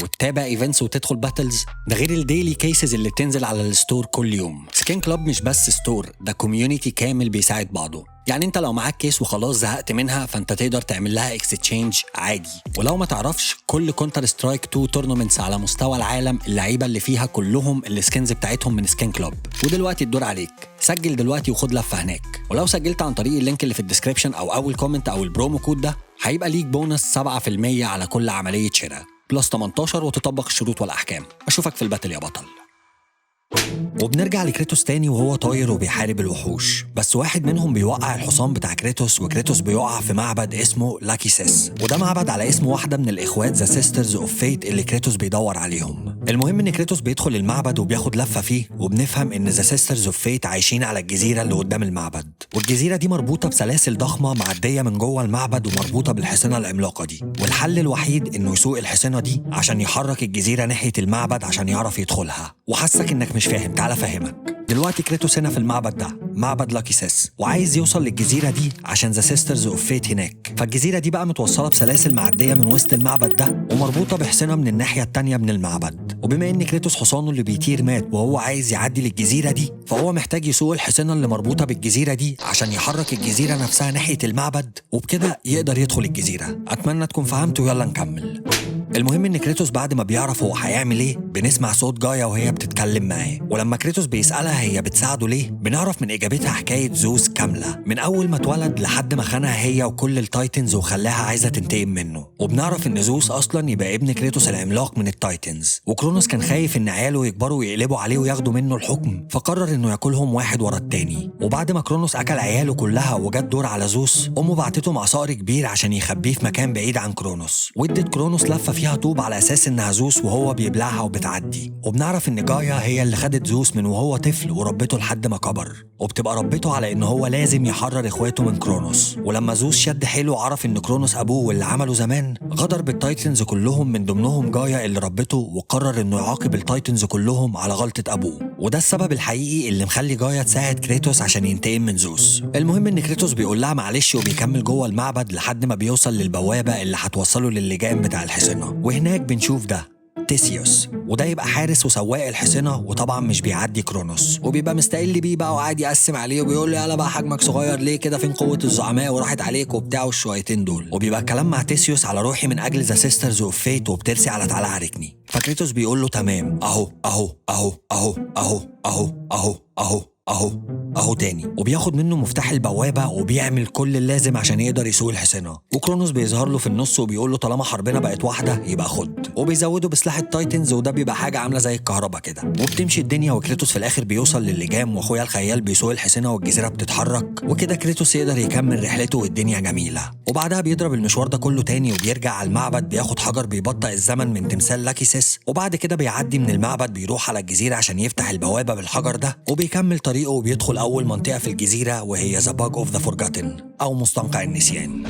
وتتابع ايفنتس وتدخل باتلز. ده غير الديلي كيسز اللي بتنزل على الستور كل يوم. سكين كلاب مش بس ستور، ده كوميونيتي كامل بيساعد بعضه. يعني انت لو معاك كيس وخلاص زهقت منها فانت تقدر تعمل لها اكستشينج عادي. ولو ما تعرفش كل كونتر سترايك 2 تورنمنتس على مستوى العالم اللعيبه اللي فيها كلهم السكنز بتاعتهم من سكين كلاب. ودلوقتي الدور عليك، سجل دلوقتي وخد لفه هناك. ولو سجلت عن طريق اللينك اللي في الديسكريبشن او اول كومنت او البرومو كود ده هيبقى ليك بونص 7% على كل عمليه شراء بلس 18 وتطبق الشروط والأحكام. أشوفك في الباتل يا بطل. وبنرجع لكريتوس تاني وهو طاير وبيحارب الوحوش، بس واحد منهم بيوقع الحصان بتاع كريتوس وكريتوس بيقع في معبد اسمه لاكيسيس، وده معبد على اسم واحدة من الإخوات ذا سيسترز اوف فيت اللي كريتوس بيدور عليهم. المهم ان كريتوس بيدخل المعبد وبياخد لفة فيه، وبنفهم ان ذا سيسترز اوف فيت عايشين على الجزيرة اللي قدام المعبد، والجزيرة دي مربوطة بسلاسل ضخمة معدية من جوه المعبد ومربوطة بالحصنة العملاقة دي، والحل الوحيد انه يسوق الحصنة دي عشان يحرك الجزيرة ناحية المعبد عشان يعرف يدخلها. وحسك انك مش فاهم، تعال فاهمك. دلوقتي كريتوس هنا في المعبد ده، معبد لاكيسيس، وعايز يوصل للجزيرة دي عشان ذا سيسترز اوف فيت هناك. فالجزيرة دي بقى متوصلة بسلاسل معدية من وسط المعبد ده ومربوطة بحصنة من الناحية التانية من المعبد. وبما ان كريتوس حصانه اللي بيطير مات وهو عايز يعدي للجزيرة دي، فهو محتاج يسوق الحصنة اللي مربوطة بالجزيرة دي عشان يحرك الجزيرة نفسها ناحية المعبد، وبكده يقدر يدخل الجزيرة. اتمنى تكون فهمت ويلا نكمل. المهم ان كريتوس بعد ما بيعرف هو هيعمل ايه بنسمع صوت جايا وهي بتتكلم معاه، ولما كريتوس بيسألها هي بتساعده ليه بنعرف من اجابتها حكاية زوس كاملة من اول ما اتولد لحد ما خانها هي وكل التايتنز وخلاها عايزة تنتقم منه. وبنعرف ان زوس اصلا يبقى ابن كريتوس العملاق من التايتنز، وكرونوس كان خايف ان عياله يكبروا ويقلبوا عليه وياخدوا منه الحكم، فقرر انه ياكلهم واحد ورا التاني. وبعد ما كرونوس اكل عياله كلها وجت دور على زوس، امه بعتته مع صقر كبير عشان يخبيه في مكان بعيد عن كرونوس، وادت كرونوس لفة فيها طوب على اساس انها زوس وهو بيبلعها وبتعدي. وبنعرف ان جايا هي اللي خدت زوس من وهو طفل وربته لحد ما كبر، وبتبقى ربته على ان هو لازم يحرر اخواته من كرونوس. ولما زوس شد حيله وعرف ان كرونوس ابوه واللي عمله زمان، غدر بالتايتنز كلهم من ضمنهم جايا اللي ربته، وقرر انه يعاقب التايتنز كلهم على غلطة ابوه. وده السبب الحقيقي اللي مخلي جايا تساعد كريتوس عشان ينتقم من زوس. المهم ان كريتوس بيقول لها معلش وبيكمل جوه المعبد لحد ما بيوصل للبوابة اللي هتوصله للجام بتاع الحصنة، وهناك بنشوف ده تيسيوس، وده يبقى حارس وسواق الحصنة، وطبعا مش بيعدي كرونوس، وبيبقى مستقل بيه بقى وقاعد يقسم عليه وبيقول له يلا بقى حجمك صغير ليه كده، فين قوة الزعماء وراحت عليك وبتاع الشويتين دول. وبيبقى الكلام مع تيسيوس على روحي من اجل ذا سيسترز اوف فيت وبترسي على تعالى عاركني. فكريتوس بيقول له تمام، اهو اهو اهو اهو اهو اهو اهو اهو اهو اهو تاني، وبياخد منه مفتاح البوابه وبيعمل كل اللازم عشان يقدر يسوق الحصنه. وكرونوس بيظهر له في النص وبيقول له طالما حربنا بقت واحده يبقى خد، وبيزودوا بسلاح التايتنز، وده بيبقى حاجه عامله زي الكهرباء كده. وبتمشي الدنيا وكريتوس في الاخر بيوصل للجام، واخويا الخيال بيسوق الحصنه والجزيره بتتحرك، وكده كريتوس يقدر يكمل رحلته والدنيا جميله. وبعدها بيضرب المشوار ده كله تاني وبيرجع على المعبد، بياخد حجر بيبطئ الزمن من تمثال لاكيسيس، وبعد كده بيعدي من المعبد بيروح على الجزيره عشان يفتح البوابه بالحجر ده، وبيكمل طريقه وبيدخل اول منطقه في الجزيره وهي ذا باج اوف ذا فورجاتن او مستنقع النسيان.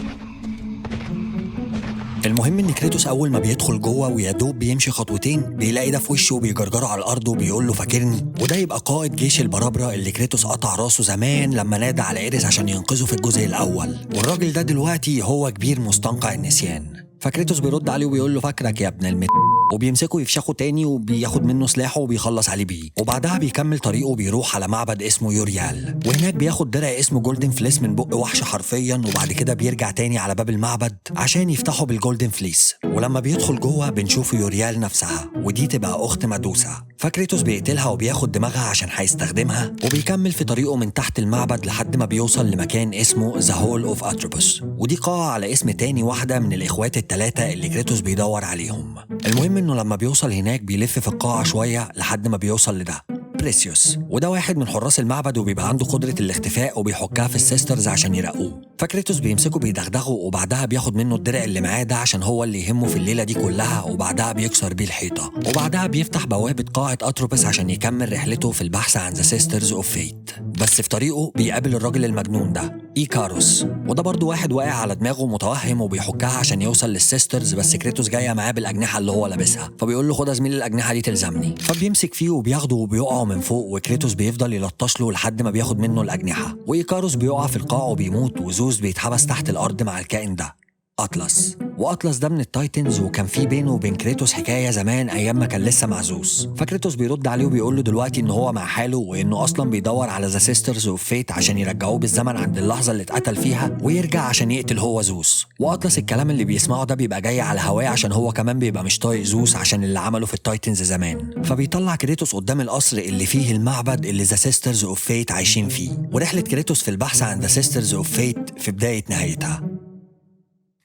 المهم ان كريتوس اول ما بيدخل جوه ويدوب بيمشي خطوتين بيلاقي ده في وشه وبيجرجره على الارض وبيقول له فاكرني، وده يبقى قائد جيش البرابرة اللي كريتوس قطع راسه زمان لما نادى على ايريس عشان ينقذه في الجزء الاول، والراجل ده دلوقتي هو كبير مستنقع النسيان. فكريتوس بيرد عليه وبيقول له فاكرك يا ابن وبيمسكه يفشخه تاني وبياخد منه سلاحه وبيخلص عليه بيه. وبعدها بيكمل طريقه وبيروح على معبد اسمه يوريال، وهناك بياخد درع اسمه جولدن فليس من بق وحش حرفيا، وبعد كده بيرجع تاني على باب المعبد عشان يفتحه بالجولدن فليس. ولما بيدخل جوه بنشوف يوريال نفسها، ودي تبقى اخت مادوسا. فكريتوس بيقتلها وبياخد دماغها عشان هيستخدمها، وبيكمل في طريقه من تحت المعبد لحد ما بيوصل لمكان اسمه ذا هول اوف اتروبوس، ودي قاعة على اسم تاني واحدة من الاخوات الثلاثة اللي كريتوس بيدور عليهم. المهم انه لما بيوصل هناك بيلف في القاعة شوية لحد ما بيوصل لده بريسيوس، وده واحد من حراس المعبد وبيبقى عنده قدرة الاختفاء وبيحكها في السيسترز عشان يراقوه. فكريتوس بيمسكه بيدغدغه وبعدها بياخد منه الدرع اللي معاه ده عشان هو اللي يهمه في الليلة دي كلها، وبعدها بيكسر بيه الحيطة، وبعدها بيفتح بوابة قاعة أتروبس عشان يكمل رحلته في البحث عن ذا سيسترز اوف فيت. بس في طريقه بيقابل الراجل المجنون ده إيكاروس، وده برضو واحد واقع على دماغه متوهم وبيحكها عشان يوصل للسيسترز، بس كريتوس جايه معاه بالأجنحة اللي هو لابسها، فبيقول له خد يا زميلي الأجنحة دي تلزمني، فبيمسك فيه وبياخده وبيقعه من فوق، وكريتوس بيفضل يلطش له لحد ما بياخد منه الأجنحة، وإيكاروس بيقع في القاع وبيموت، وزوس بيتحبس تحت الأرض مع الكائن ده أطلس. وأطلس ده من التايتنز، وكان في بينه وبين كريتوس حكاية زمان أيام ما كان لسه مع زوس، فكريتوس بيرد عليه وبيقول له دلوقتي إن هو مع حاله، وإنه أصلا بيدور على ذا سيسترز اوف فيت عشان يرجعوه بالزمن عند اللحظة اللي اتقتل فيها ويرجع عشان يقتل هو زوس. وأطلس الكلام اللي بيسمعه ده بيبقى جاي على هواه عشان هو كمان بيبقى مش طايق زوس عشان اللي عمله في التايتنز زمان، فبيطلع كريتوس قدام القصر اللي فيه المعبد اللي ذا سيسترز اوف فيت عايشين فيه، ورحلة كريتوس في البحث عن ذا سيسترز اوف فيت في بداية نهايتها.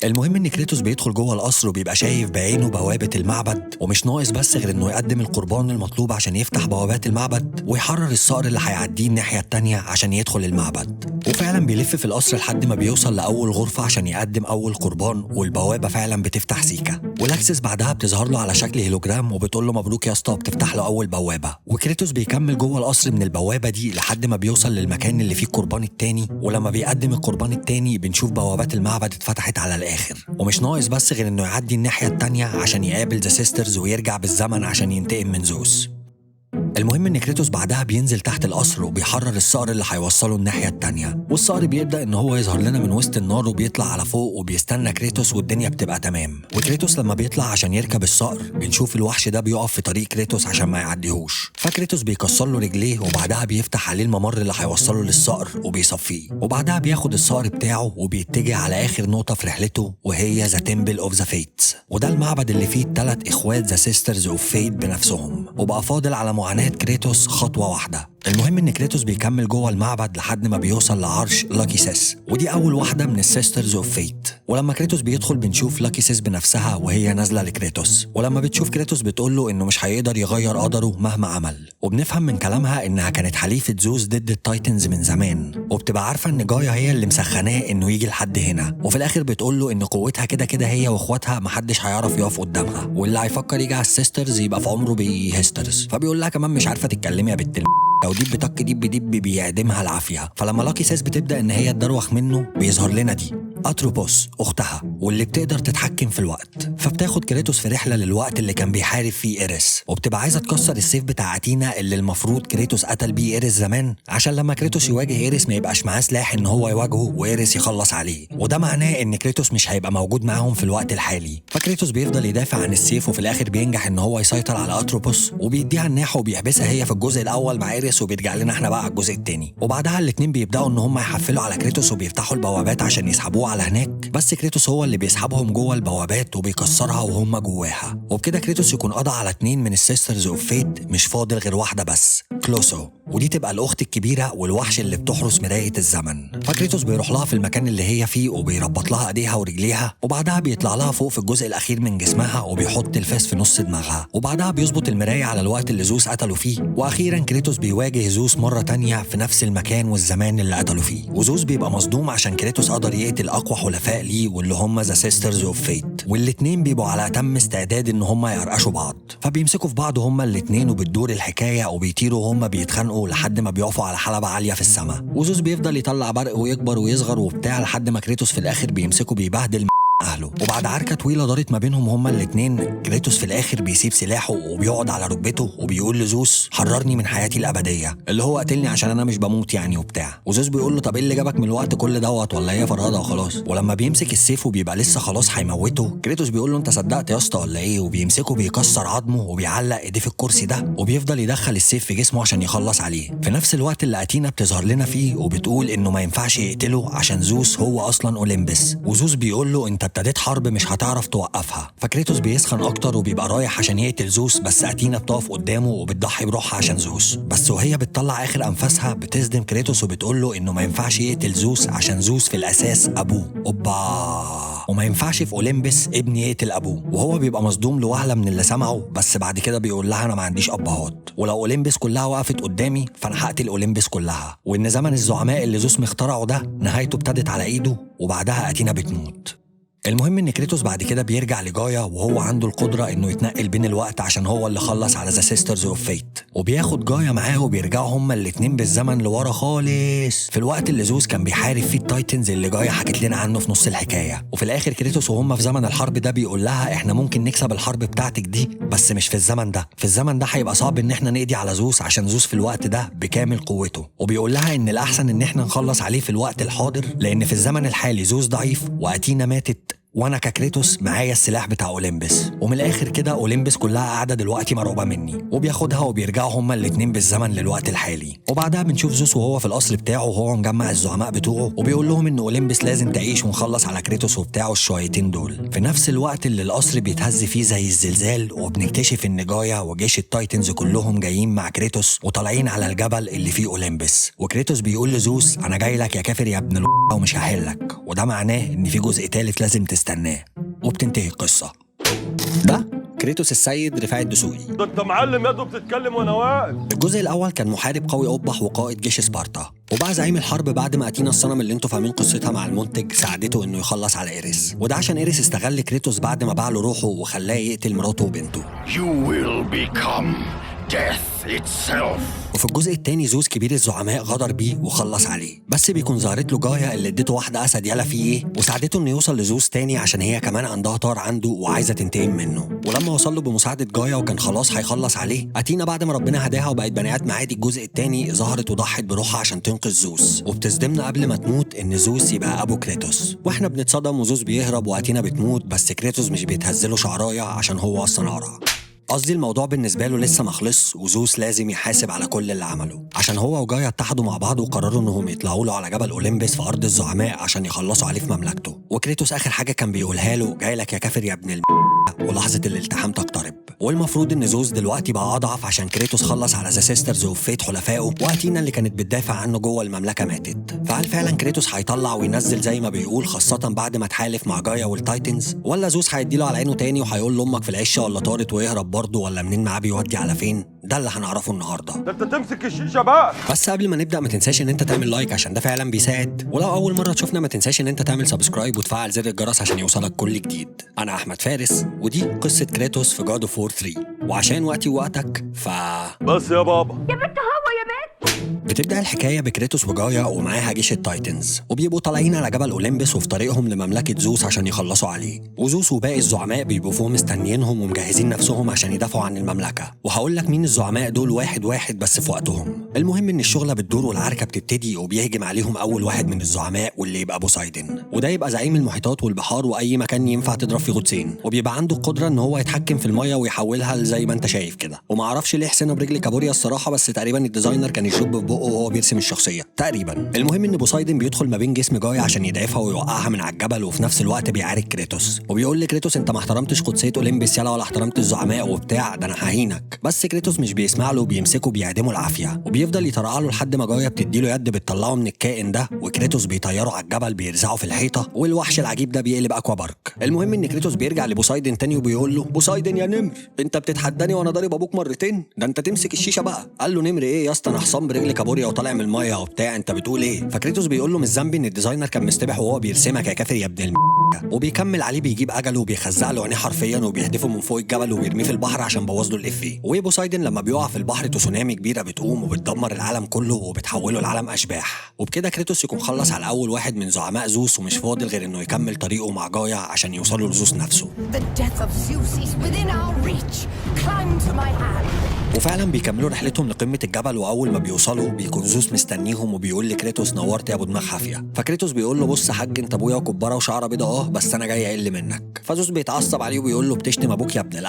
المهم ان كريتوس بيدخل جوه القصر وبيبقى شايف بعينه بوابه المعبد، ومش ناقص بس غير انه يقدم القربان المطلوب عشان يفتح بوابات المعبد ويحرر الصقر اللي هيعديه الناحيه التانيه عشان يدخل المعبد. وفعلا بيلف في القصر لحد ما بيوصل لاول غرفه عشان يقدم اول قربان، والبوابه فعلا بتفتح سيكا، والاكسس بعدها بتظهر له على شكل هيلوجرام وبتقول له مبروك يا اسطى، بتفتح له اول بوابه. وكريتوس بيكمل جوه القصر من البوابه دي لحد ما بيوصل للمكان اللي فيه القربان التاني، ولما بيقدم القربان التاني بنشوف بوابات المعبد اتفتحت على الاخر، ومش ناقص بس غير انه يعدي الناحية التانية عشان يقابل ذا سيسترز ويرجع بالزمن عشان ينتقم من زوس. المهم ان كريتوس بعدها بينزل تحت القصر وبيحرر الصقر اللي هيوصله الناحيه التانيه، والصقر بيبدا ان هو يظهر لنا من وسط النار وبيطلع على فوق وبيستنى كريتوس والدنيا بتبقى تمام. وكريتوس لما بيطلع عشان يركب الصقر بنشوف الوحش ده بيقف في طريق كريتوس عشان ما يعديهوش، فكريتوس بيكسر له رجليه وبعدها بيفتح عليه الممر اللي هيوصله للصقر وبيصفيه، وبعدها بياخد الصقر بتاعه وبيتجه على اخر نقطه في رحلته وهي ذا تمبل اوف ذا فيتس، وده المعبد اللي فيه الثلاث اخوات ذا سيسترز اوف فيت بنفسهم، وبقى فاضل على معاناه كريتوس خطوة واحدة. المهم ان كريتوس بيكمل جوه المعبد لحد ما بيوصل لعرش لاكي سيس، ودي اول واحدة من السيسترز اوف فيت. ولما كريتوس بيدخل بنشوف لاكي سيس بنفسها وهي نازلة لكريتوس، ولما بتشوف كريتوس بتقول له انه مش هيقدر يغير قدره مهما عمل، وبنفهم من كلامها انها كانت حليفة زوس ضد التايتنز من زمان، وبتبقى عارفة ان جايا هي اللي مسخناه انه يجي لحد هنا، وفي الاخر بتقول له ان قوتها كده كده هي واخواتها محدش هيعرف يقف قدامها، واللي هيفكر يجي على السيسترز يبقى في عمره بيهسترز. فبيقول لها كمان مش عارفة تتكلمي يا بنت لو ديب بتك ديب بيعدمها العافيه. فلما لاكي سيس بتبدا ان هي تدروخ منه بيظهر لنا دي أتروبوس أختها واللي بتقدر تتحكم في الوقت، فبتاخد كريتوس في رحلة للوقت اللي كان بيحارب فيه إيريس، وبتبقى عايزة تكسر السيف بتاع أتينا اللي المفروض كريتوس قتل بيه إيريس زمان عشان لما كريتوس يواجه إيريس ما يبقاش معاه سلاح إن هو يواجهه وإيريس يخلص عليه، وده معناه إن كريتوس مش هيبقى موجود معاهم في الوقت الحالي. فكريتوس بيفضل يدافع عن السيف وفي الآخر بينجح إن هو يسيطر على أتروبوس وبيديها الناح وبيحبسها هي في الجزء الأول مع إيريس، وبيرجع لنا إحنا بقى على الجزء الثاني. وبعدها الاتنين بيبدأوا إن هم يحفلوا على كريتوس وبيفتحوا البوابات عشان يسحبوه على هناك، بس كريتوس هو اللي بيسحبهم جوه البوابات وبيكسرها وهم جواها، وبكده كريتوس يكون قضى على 2 من السيسترز اوف فيت، مش فاضل غير واحده بس، كلوسو، ودي تبقى الاخت الكبيره والوحش اللي بتحرس مرايه الزمن. فكريتوس بيروح لها في المكان اللي هي فيه وبيربط لها ايديها ورجليها، وبعدها بيطلع لها فوق في الجزء الاخير من جسمها وبيحط الفاس في نص دماغها، وبعدها بيظبط المرايه على الوقت اللي زوس قتله فيه، واخيرا كريتوس بيواجه زوس مره تانية في نفس المكان والزمان اللي قتله فيه، وزوس بيبقى مصدوم عشان كريتوس قدر يقتل اقوى حلفاء ليه واللي هم ذا سيسترز اوف فيت، والاتنين بيبقوا على اتم استعداد ان هم يقرقشوا بعض، فبيمسكوا في بعض هم الاتنين وبتدور الحكايه وبيطيروا هم بيتخانقوا لحد ما بيقفوا على حلبه عاليه في السماء، وزوس بيفضل يطلع برق ويكبر ويصغر وبتاع لحد ما كريتوس في الاخر بيمسكه بيبهدل أهله. وبعد عركة طويلة دارت ما بينهم هما الاتنين، كريتوس في الآخر بيسيب سلاحه وبيقعد على ركبته وبيقول لزوس حررني من حياتي الأبدية، اللي هو قتلني عشان أنا مش بموت يعني وبتاع، وزوس بيقول له طب إيه اللي جابك من الوقت كل دوت ولا هي فرهدة وخلاص؟ ولما بيمسك السيف وبيبقى لسه خلاص هيموته، كريتوس بيقول له أنت صدقت يا اسطى ولا إيه؟ وبيمسكه بيكسر عظمه وبيعلق إيديه في الكرسي ده وبيفضل يدخل السيف في جسمه عشان يخلص عليه، في نفس الوقت اللي أتينا بتظهر لنا فيه وبتقول إنه ما ينفعش يقتله عشان زوس هو أصلا أولمبس، وزوس بيقول له أنت ابتديت حرب مش هتعرف توقفها. فكريتوس بيسخن اكتر وبيبقى رايح عشان يقتل زوس، بس أتينا بتقف قدامه وبتضحي بروحها عشان زوس، بس وهي بتطلع اخر انفاسها بتصدم كريتوس وبتقول له انه ما ينفعش يقتل زوس عشان زوس في الاساس ابوه. اوبا وما ينفعش في اولمبس ابن يقتل ابوه، وهو بيبقى مصدوم لوهله من اللي سمعه، بس بعد كده بيقول لها انا ما عنديش ابهات، ولو اولمبس كلها وقفت قدامي فانا هقتل اولمبس كلها، وان زمن الزعماء اللي زوس مخترعه ده نهايته ابتدت على ايده وبعدها اتينا بتموت. المهم ان كريتوس بعد كده بيرجع لجايا وهو عنده القدره انه يتنقل بين الوقت عشان هو اللي خلص على ذا سيسترز اوف فيت، وبياخد جايا معاه وبيرجعوا هما الاتنين بالزمن لورا خالص في الوقت اللي زوس كان بيحارب فيه التايتنز اللي جايا حكت لنا عنه في نص الحكايه. وفي الاخر كريتوس وهم في زمن الحرب ده بيقول لها احنا ممكن نكسب الحرب بتاعتك دي بس مش في الزمن ده، في الزمن ده هيبقى صعب ان احنا نقضي على زوس عشان زوس في الوقت ده بكامل قوته، وبيقول لها ان الاحسن ان احنا نخلص عليه في الوقت الحاضر لان في الزمن الحالي زوس ضعيف واتينا ماتت وانا ككريتوس معايا السلاح بتاع اولمبس. ومن الاخر كده اولمبس كلها قاعده دلوقتي مرعوبه مني، وبياخدها وبيرجعوا هما الاتنين بالزمن للوقت الحالي. وبعدها بنشوف زوس وهو في القصر بتاعه وهو مجمع الزعماء بتوعه وبيقول لهم ان اولمبس لازم تعيش ونخلص على كريتوس وبتاعه الشويتين دول، في نفس الوقت اللي القصر بيتهز فيه زي الزلزال، وبنكتشف ان جايا وجيش التايتنز كلهم جايين مع كريتوس وطالعين على الجبل اللي فيه اولمبس. وكريتوس بيقول لزوس انا جاي لك يا كافر يا ابن ومش هحلك، وده معناه ان في جزء تالت لازم تستناه. وبتنتهي القصة. ده كريتوس السيد رفاعي الدسوقي. ده انت معلم يا دوب بتتكلم وانا واقف. الجزء الاول كان محارب قوي أبح وقائد جيش سبارتا، وبقى زعيم الحرب بعد ما اتينا الصنم اللي انتوا فاهمين قصتها مع المنتج ساعدته انه يخلص على ايريس، وده عشان ايريس استغل كريتوس بعد ما باع له روحه وخلاه يقتل مراته وبنته. You will become death itself. وفي الجزء الثاني زوس كبير الزعماء غدر بيه وخلص عليه، بس بيكون ظهرت له جايا اللي اديته واحده اسد يلا فيه ايه وساعدته انه يوصل لزوس تاني عشان هي كمان عندها طار عنده وعايزه تنتقم منه. ولما وصل له بمساعده جايا وكان خلاص هيخلص عليه، اتينا بعد ما ربنا هداها وبقت بني ادم عادي الجزء الثاني ظهرت وضحت بروحها عشان تنقذ زوس، وبتصدمنا قبل ما تموت ان زوس يبقى ابو كريتوس، واحنا بنتصدم وزوس بيهرب واتينا بتموت، بس كريتوس مش بيتهزله شعرايه عشان هو اصلا قرع. قصدي الموضوع بالنسبة له لسه مخلص، وزوس لازم يحاسب على كل اللي عمله، عشان هو وجايا اتحدوا مع بعض وقرروا انهم يطلعوا له على جبل اولمبس في ارض الزعماء عشان يخلصوا عليه في مملكته. وكريتوس اخر حاجة كان بيقولها له جاي لك يا كافر يا ابن ولحظة الالتحام تقترب. والمفروض ان زوس دلوقتي بقى اضعف عشان كريتوس خلص على ذا سيسترز اوف فيت حلفائه، واتينا اللي كانت بتدافع عنه جوه المملكة ماتت. فهل فعلا كريتوس هيطلع وينزل زي ما بيقول خاصة بعد ما تحالف مع جايا والتايتنز، ولا زوس هيديله على عينه تاني وهيقول لامك في العشه ولا طارت ويهرب برضه، ولا منين معاه بيودي على فين؟ ده اللي هنعرفه النهارده. ده انت تمسك الشيشه بقى. بس قبل ما نبدا ما تنساش ان انت تعمل لايك عشان ده فعلا بيساعد، ولو اول مره تشوفنا ما تنساش ان انت تعمل سبسكرايب وتفعل زر الجرس عشان يوصلك كل جديد. انا احمد فارس ودي قصه كريتوس في جاد اوف وور 3، وعشان وقتي ووقتك بس يا بابا بتبدأ الحكاية بكريتوس وجايا ومعاها جيش التايتنز، وبيبقوا طالعين على جبل أولمبس وفي طريقهم لمملكة زوس عشان يخلصوا عليه، وزوس وباقي الزعماء بيبقوا فوق مستنيينهم ومجهزين نفسهم عشان يدافعوا عن المملكة. وهقول لك مين الزعماء دول واحد واحد بس في وقتهم. المهم إن الشغلة بتدور والعركة بتبتدي، وبيهجم عليهم أول واحد من الزعماء واللي يبقى بوسايدن، وده يبقى زعيم المحيطات والبحار وأي مكان ينفع تضرب فيه غطسين، وبيبقى عنده القدرة إن هو يتحكم في المية ويحولها زي ما أنت شايف كده. ومعرفش ليه حسنا برجل كابوريا الصراحة، بس تقريبا الديزاينر كان يشب في بقه وهو بيرسم الشخصيه تقريبا. المهم ان بوسايدن بيدخل ما بين جسم جايا عشان يضعفها ويوقعها من على الجبل، وفي نفس الوقت بيعارك كريتوس وبيقول لكريتوس انت ما احترمتش قدسيه اولمبس يلا، ولا احترمت الزعماء وبتاع، ده انا ههينك. بس كريتوس مش بيسمع له وبيمسكه بيعدمه العافيه، وبيفضل يطرقع له لحد ما جايا بتديله يد بتطلعه من الكائن ده، وكريتوس بيطيره على الجبل بيرزعه في الحيطه، والوحش العجيب ده بيقلب اكوا بارك. المهم ان كريتوس بيرجع لبوسايدن تاني وبيقول له بوسايدن يا نمر انت بتتحداني وانا ضارب ابوك مرتين، ده انت تمسك الشيشه بقى. قال له نمر ايه يا اسطى، انا حصان برجل كابوريا وطالع من الميه وبتاع، انت بتقول ايه؟ فكريتوس بيقول له مش ذنبي ان الديزاينر كان مستبح وهو بيرسمك يا كافر يا ابن وبيكمل عليه بيجيب اجله وبيخزق له عينيه حرفيا وبيحدفه من فوق الجبل وبيرميه في البحر عشان بوظ له الافيه. وبوسايدن لما بيقع في البحر تسونامي كبيره بتقوم وبتدمر العالم كله وبتحوله لعالم اشباح، وبكده كريتوس يكون خلص على اول واحد من زعماء زوس، ومش فاضل غير انه يكمل طريقه مع جايا عشان يوصلوا لزوس نفسه. وفعلا بيكملوا رحلتهم لقمه الجبل، واول ما بيوصلوا بيكون زوس مستنيهم وبيقول لكريتوس نورت يا ابو دماغ حافيه. فكريتوس بيقول له بص يا حاج انت ابويا وكباره وشعره بيضاء بس انا جاي اقل منك. فزوس بيتعصب عليه وبيقول له بتشتم ابوك يا ابن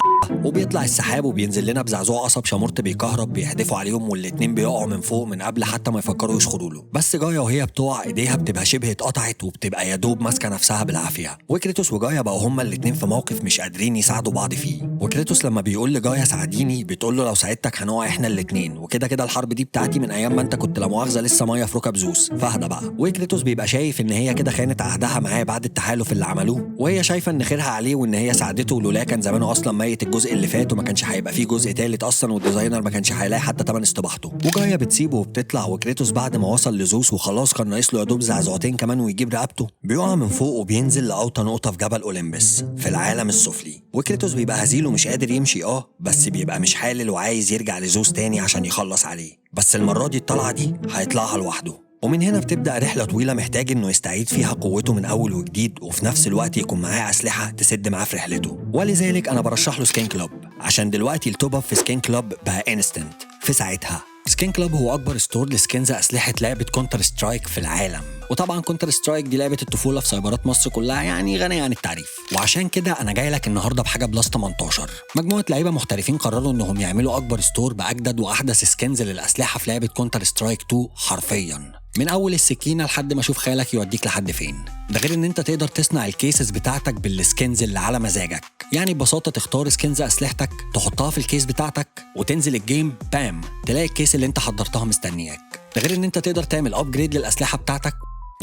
وبيطلع السحاب وبينزل لنا بزعزوع قصب شمورت بيكهرب بيحدفوا عليهم، والاتنين بيقعوا من فوق من قبل حتى ما يفكروا يشخروا له. بس جايا وهي بتقع ايديها بتبقى شبه اتقطعت وبتبقى يا دوب ماسكه نفسها بالعافيه، وكريتوس وجايا بقوا هما الاتنين في موقف مش قادرين يساعدوا بعض فيه. وكريتوس لما بيقول لجايا ساعديني بتقول له لو ساعدتك هنقع احنا الاتنين، وكده كده الحرب دي بتاعتي من ايام ما انت كنت لا مؤاخذه لسه ميه في ركب زوس، فاهدى بقى. وكريتوس بيبقى شايف ان هي كده خانت عهدها معاه بعد التحالف اللي عملوه، وهي شايفه ان خيرها عليه وان هي ساعدته، ولولا كان زمانه اصلا ميت الجزء اللي فات وما كانش هيبقى فيه جزء تالت اصلا، والديزاينر ما كانش هيلاقي حتى تمن استباحته. وجايه بتسيبه وبتطلع، وكريتوس بعد ما وصل لزوس وخلاص كان ناقص له يا دوب زعزعتين كمان ويجيب رقبته، بيقع من فوق وبينزل لاوطى نقطه في جبل اولمبس في العالم السفلي. وكريتوس بيبقى هزيل ومش قادر يمشي بس بيبقى مش حالل وعايز يرجع لزوس تاني عشان يخلص عليه، بس المره دي الطلعه دي هيطلعها لوحده. ومن هنا بتبدأ رحلة طويلة محتاج إنه يستعيد فيها قوته من أول وجديد، وفي نفس الوقت يكون معاه أسلحة تسد معاه في رحلته. ولذلك أنا برشح له سكين كلوب، عشان دلوقتي التوب اب في سكين كلوب بقى انستنت في ساعتها. سكين كلوب هو أكبر ستور لسكنز أسلحة لعبة كونتر سترايك في العالم، وطبعا كونتر سترايك دي لعبة الطفولة في سايبرات مصر كلها، يعني غنية عن التعريف. وعشان كده أنا جاي لك النهارده بحاجة بلس 18. مجموعة لعيبة محترفين قرروا إنهم يعملوا أكبر ستور بأجدد وأحدث سكنز للأسلحة في لعبة كونتر سترايك 2 حرفياً، من اول السكينه لحد ما اشوف خيالك يوديك لحد فين. ده غير ان انت تقدر تصنع الكيسز بتاعتك بالسكنز اللي على مزاجك، يعني ببساطه تختار سكنز اسلحتك تحطها في الكيس بتاعتك وتنزل الجيم بام تلاقي الكيس اللي انت حضرتها مستنياك. ده غير ان انت تقدر تعمل ابجريد للاسلحه بتاعتك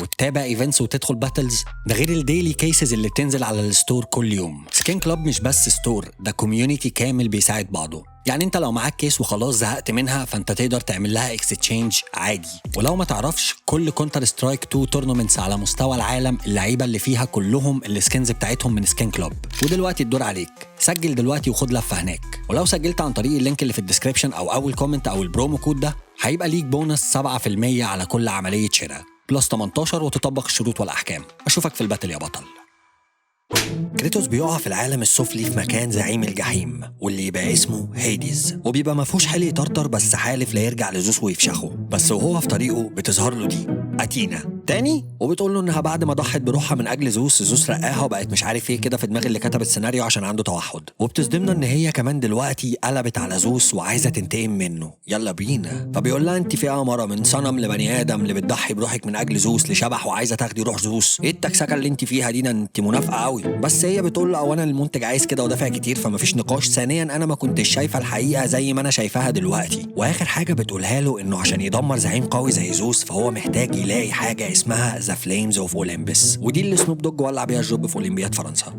وتتابع ايفنتس وتدخل باتلز. ده غير الديلي كيسز اللي بتنزل على الستور كل يوم. سكين كلوب مش بس ستور، ده كوميونيتي كامل بيساعد بعضه. يعني انت لو معاك كيس وخلاص زهقت منها فانت تقدر تعمل لها اكستشينج عادي. ولو ما تعرفش، كل كونتر سترايك 2 تورنمنتس على مستوى العالم اللعيبه اللي فيها كلهم السكنز بتاعتهم من سكين كلوب. ودلوقتي الدور عليك، سجل دلوقتي وخد لفه هناك. ولو سجلت عن طريق اللينك اللي في الديسكريبشن او اول كومنت او البرومو كود ده، هيبقى ليك بونص 7% على كل عمليه شراء بلس 18 وتطبق الشروط والاحكام. اشوفك في الباتل يا بطل. كريتوس بيقع في العالم السفلي في مكان زعيم الجحيم واللي يبقى اسمه هيديز، وبيبقى مفهوش حل يطرطر بس حالف لا يرجع لزوس ويفشخه. بس وهو في طريقه بتظهر له دي أتينا تاني، وبتقول له انها بعد ما ضحت بروحها من اجل زوس رقاها وبقت مش عارف ايه كده في دماغ اللي كتب السيناريو عشان عنده توحد. وبتصدمنا ان هي كمان دلوقتي قلبت على زوس وعايزه تنتقم منه. يلا بينا. فبيقول لها انت فئه مره من صنم لبني ادم اللي بتضحي بروحك من اجل زوس لشبح وعايزه تاخدي روح زوس. ايه التكسكه اللي انت فيها دي؟ انت منافقه قوي. بس هي بتقول له اولا المنتج عايز كده ودافع كتير فمفيش نقاش، ثانيا انا ما كنتش شايفه الحقيقه زي ما انا شايفاها دلوقتي، واخر حاجه بتقولها له انه عشان يدمر زعيم قوي زي زوس فهو محتاج يلاقي حاجه اسمها ذا فليمز اوف اولمبس، ودي اللي سنوب دوج ولع بيها الجوب في اولمبياد فرنسا.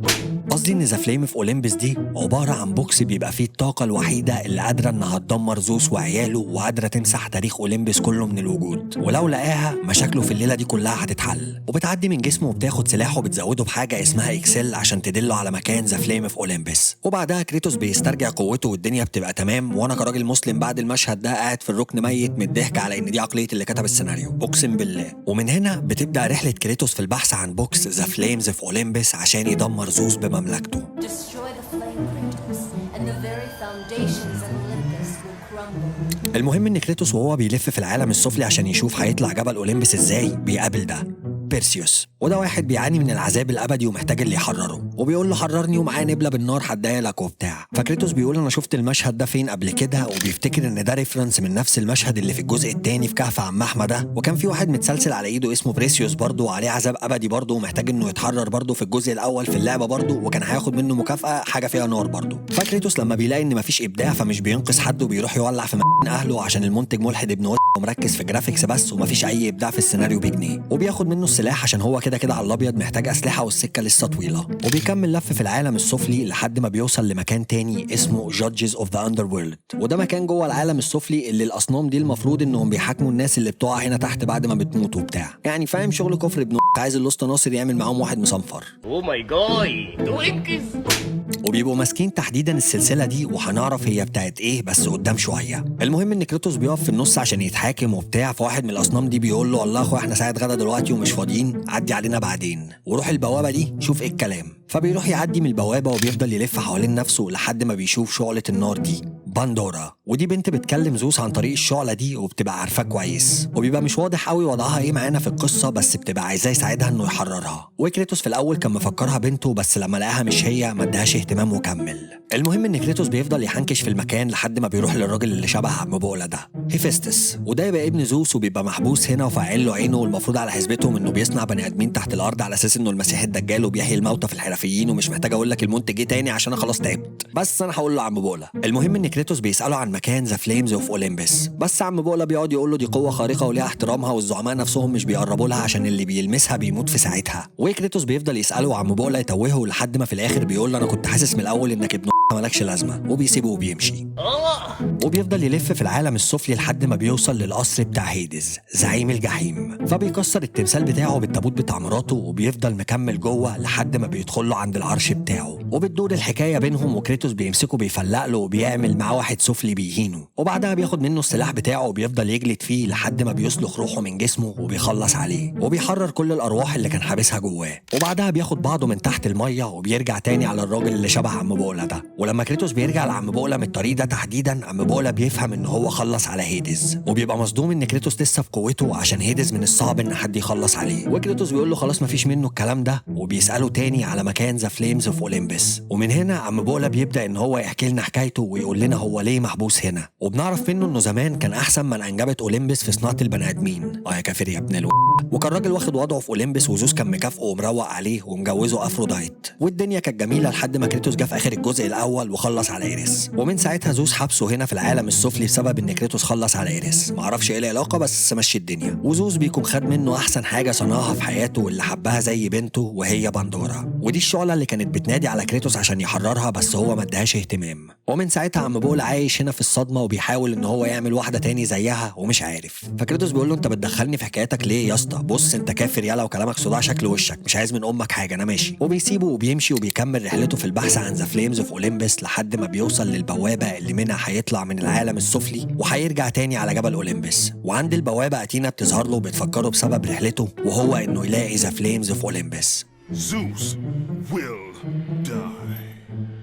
قصدي ان ذا فليم اوف اولمبس دي عباره عن بوكس بيبقى فيه الطاقه الوحيده اللي قادره انها تدمر زوس وعياله وقادره تمسح تاريخ اولمبس كله من الوجود، ولو لقاها مشاكله في الليله دي كلها هتتحل. وبتعدي من جسمه وبتاخد سلاحه وبتزوده بحاجه اسمها اكسل عشان تدله على مكان ذا فليم اوف اولمبس. وبعدها كريتوس بيسترجع قوته والدنيا بتبقى تمام، وانا كراجل مسلم بعد المشهد ده قاعد في الركن ميت من الضحك على ان دي عقليه اللي كتب السيناريو، اقسم بالله. ومن هنا بتبدا رحله كريتوس في البحث عن بوكس ذا فليمز اوف اولمبس عشان يدمر زوس بمملكته. Destroy the flame, Kratos, and the very foundations of Olympus will crumble. المهم ان كريتوس وهو بيلف في العالم السفلي عشان يشوف هيطلع جبل اولمبس ازاي بيقابل ده بيرسيوس، وده واحد بيعاني من العذاب الابدي ومحتاج اللي يحرره، وبيقول له حررني ومعاه نبله بالنار هديها لك وبتاع. فكريتوس بيقول انا شفت المشهد ده فين قبل كده، وبيفتكر ان ده ريفرنس من نفس المشهد اللي في الجزء الثاني في كهف عم احمد ده، وكان في واحد متسلسل على ايده اسمه بريسيوس برضه وعليه عذاب ابدي برضه ومحتاج انه يتحرر برضه في الجزء الاول في اللعبه برضه، وكان هياخد منه مكافاه حاجه فيها نار برضه. فكريتوس لما بيلاقي ان مفيش ابداع فمش بينقذ حد وبيروح يولع في اهله عشان المنتج ملحد ابن ومركز في جرافيكس بس ومفيش اي ابداع في السيناريو بجنيه، وبياخد منه السلاح عشان هو كده على الابيض محتاج اسلحه والسكه لسه طويله. وبيكمل لف في العالم السفلي لحد ما بيوصل لمكان تاني اسمه Judges of the Underworld، وده مكان جوه العالم السفلي اللي الاصنام دي المفروض انهم بيحاكموا الناس اللي بتقع هنا تحت بعد ما بتموت وبتاع، يعني فاهم شغل كفر ابن عايز الاسطى ناصر يعمل معاهم واحد مصنفر. او ماي جاي تركز. وبيبقوا ماسكين تحديدا السلسله دي وهنعرف هي بتاعت ايه بس قدام شويه. المهم ان كريتوس بيقف في النص عشان يتحاكم وبتاع، فواحد من الاصنام دي بيقول له الله اخو احنا ساعه غدا دلوقتي ومش فاضيين، عدي علينا بعدين وروح البوابه دي شوف ايه الكلام. فبيروح يعدي من البوابه وبيفضل يلف حوالين نفسه لحد ما بيشوف شعله النار دي باندورا، ودي بنت بتكلم زوس عن طريق الشعله دي وبتبقى عارفاه كويس، وبيبقى مش واضح قوي وضعها ايه معانا في القصه بس بتبقى عايزاه يساعدها انه يحررها. وكريتوس في الاول كان مفكرها بنته بس لما لقاها مش هي ما اداهاش اهتمام وكمل. المهم ان كريتوس بيفضل يحنكش في المكان لحد ما بيروح للراجل اللي شبه عم بولا ده هيفستس، وده يبقى ابن زوس وبيبقى محبوس هنا وفاعل له عينه، والمفروض على حسبتهم انه بيصنع بني ادمين تحت الارض على اساس انه المسيح الدجال وبيحيي الموتى في الحرفيين، ومش محتاج اقول لك المنتج ايه تاني عشان انا خلاص تعبت، بس انا هقول له عم بولا. المهم ان كريتوس كريتوس بيسأله عن مكان ذا فليمز اوف اولمبس، بس عم بولا بيقعد يقول له دي قوة خارقة وليها احترامها والزعماء نفسهم مش بيقربوا لها عشان اللي بيلمسها بيموت في ساعتها. وكريتوس بيفضل يسأله وعم بولا يتوهه لحد ما في الآخر بيقول له أنا كنت حاسس من الأول إنك ابن مالكش لازمة، وبيسيبه وبيمشي. وبيفضل يلف في العالم السفلي لحد ما بيوصل للقصر بتاع هيدز زعيم الجحيم، فبيكسر التمثال بتاعه بالتابوت بتاع مراته وبيفضل مكمل جوه لحد ما بيدخل له عند العرش بتاعه، وبتدور الحكايه بينهم وكريتوس بيمسكه بيفلق له وبيعمل معاه واحد سفلي بيهينه، وبعدها بياخد منه السلاح بتاعه وبيفضل يجلد فيه لحد ما بيسلخ روحه من جسمه وبيخلص عليه وبيحرر كل الارواح اللي كان حابسها جواه، وبعدها بياخد بعضه من تحت الميه وبيرجع تاني على الراجل اللي شبه عم بولا ده. ولما كريتوس بيرجع لعم بولا من الطريق ده تحديدا، عم بولا بيفهم ان هو خلص على هيدز وبيبقى مصدوم ان كريتوس لسه في قوته عشان هيدز من الصعب ان حد يخلص عليه، وكريتوس بيقول له خلاص مفيش منه الكلام ده، وبيساله تاني على مكان ذا فليمز اوف اولمبس. ومن هنا عم بولا بيبدا ان هو يحكي لنا حكايته ويقول لنا هو ليه محبوس هنا، وبنعرف منه انه زمان كان احسن من انجبت اولمبس في صناعه البني ادمين. يا كافر يا ابن وكان راجل واخد وضعه في اولمبس وزوس كان مكافئه ومروق عليه ومجوزه افرودايت، والدنيا كانت جميله لحد ما كريتوس جه في اخر الجزء الاول وخلص على ايريس، ومن ساعتها زوس حبسه هنا في العالم السفلي بسبب ان كريتوس خلص على ايريس. معرفش ايه العلاقه بس مشي الدنيا، وزوس بيكون خد منه احسن حاجه صنعها في حياته واللي حبها زي بنته وهي باندورا، ودي الشعله اللي كانت بتنادي على كريتوس عشان يحررها بس هو ما ادهاش اهتمام. ومن ساعتها عم بولا عايش هنا في الصدمه وبيحاول ان هو يعمل واحده تاني زيها ومش عارف، فكريتوس بيقول له انت بتدخلني في حكايتك ليه يا اسطى؟ بص انت كافر يالا وكلامك صداع شكل وشك، مش عايز من امك حاجه انا ماشي. وبيسيبه وبيمشي وبيكمل رحلته في البحث عن ذا فليمز اوف اولمبس لحد ما بيوصل للبوابه اللي منها هيطلع من العالم السفلي وهيرجع تاني على جبل اولمبس. وعند البوابه اتينا بتظهر له بتفكره بسبب رحلته وهو انه يلاقي ذا فليمز اوف اولمبس. Zeus will die.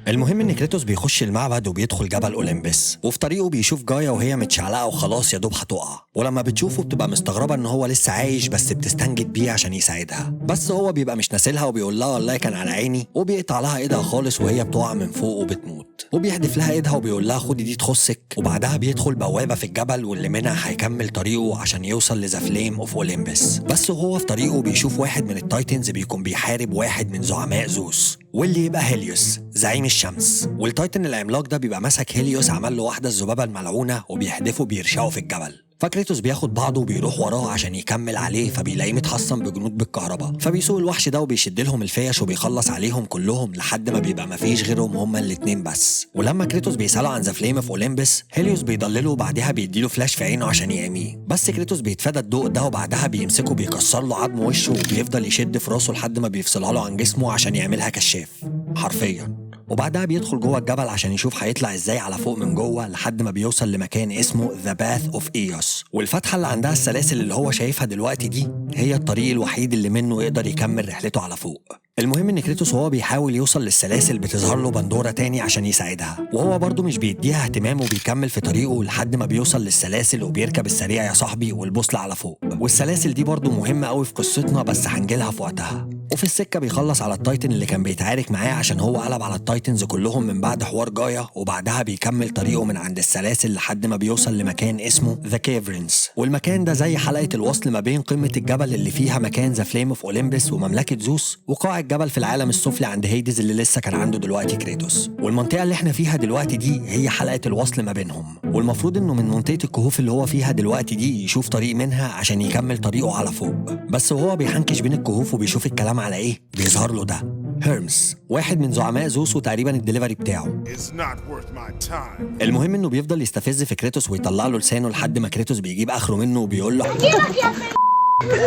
المهم ان كريتوس بيخش المعبد وبيدخل جبل اولمبس، وفي طريقه بيشوف جايا وهي متشعلقه وخلاص يا دوب هتقع، ولما بتشوفه بتبقى مستغربه ان هو لسه عايش بس بتستنجد بيه عشان يساعدها، بس هو بيبقى مش ناسلها وبيقول لها والله كان على عيني، وبيقطع لها ايدها خالص وهي بتقع من فوق وبتموت، وبيحدف لها ايدها وبيقول لها خدي دي تخصك. وبعدها بيدخل بوابه في الجبل واللي منها هيكمل طريقه عشان يوصل لذا فليم اوف اولمبس، بس وهو في طريقه بيشوف واحد من التايتنز بيكون بيحارب واحد من زعماء زوس واللي يبقى هيليوس زعيم الشمس، والتايتن العملاق ده بيبقى مسك هيليوس عمل له واحده الذبابه الملعونه وبيحدفه بيرشقه في الجبل، فكريتوس بياخد بعضه وبيروح وراه عشان يكمل عليه، فبيلاقيه متحصن بجنود بالكهرباء، فبيسوق الوحش ده وبيشد لهم الفيش وبيخلص عليهم كلهم لحد ما بيبقى مفيش غيرهم هما الاتنين بس. ولما كريتوس بيسأله عن ذا فليم اوف اولمبس هيليوس بيضلله وبعدها بيديله فلاش في عينه عشان يعميه، بس كريتوس بيتفادى الضوء ده وبعدها بيمسكه بيكسر له عظم وشه وبيفضل يشد في راسه لحد ما بيفصلها له عن جسمه عشان يعملها كشاف حرفيا. وبعدها بيدخل جوه الجبل عشان يشوف هيطلع ازاي على فوق من جوه لحد ما بيوصل لمكان اسمه ذا باث اوف ايوس، والفتحه اللي عندها السلاسل اللي هو شايفها دلوقتي دي هي الطريق الوحيد اللي منه يقدر يكمل رحلته على فوق. المهم ان كريتوس وهو بيحاول يوصل للسلاسل بتظهر له باندورا تاني عشان يساعدها، وهو برضه مش بيديها اهتمام وبيكمل في طريقه لحد ما بيوصل للسلاسل وبيركب السريع يا صاحبي والبوصله على فوق، والسلاسل دي برضه مهمه قوي في قصتنا بس هنجيلها في وقتها. وفي السكه بيخلص على التايتن اللي كان بيتعارك معاه عشان هو قلب على التايتنز كلهم من بعد حوار جايا، وبعدها بيكمل طريقه من عند السلاسل لحد ما بيوصل لمكان اسمه ذا كيفرنز، والمكان ده زي حلقه الوصل ما بين قمه الجبل اللي فيها مكان ذا فليم اوف اولمبس ومملكه زوس وقاع الجبل في العالم السفلي عند هيدز اللي لسه كان عنده دلوقتي كريتوس، والمنطقه اللي احنا فيها دلوقتي دي هي حلقه الوصل ما بينهم، والمفروض انه من منطقه الكهوف اللي هو فيها دلوقتي دي يشوف طريق منها عشان يكمل طريقه على فوق، بس وهو بيحنكش بين الكهوف وبيشوف الكلام على ايه بيظهر له ده هيرمس واحد من زعماء زوس وتقريبا الدليفري بتاعه. It's not worth my time. المهم انه بيفضل يستفز في كريتوس ويطلع له لسانه لحد ما كريتوس بيجيب اخره منه وبيقول له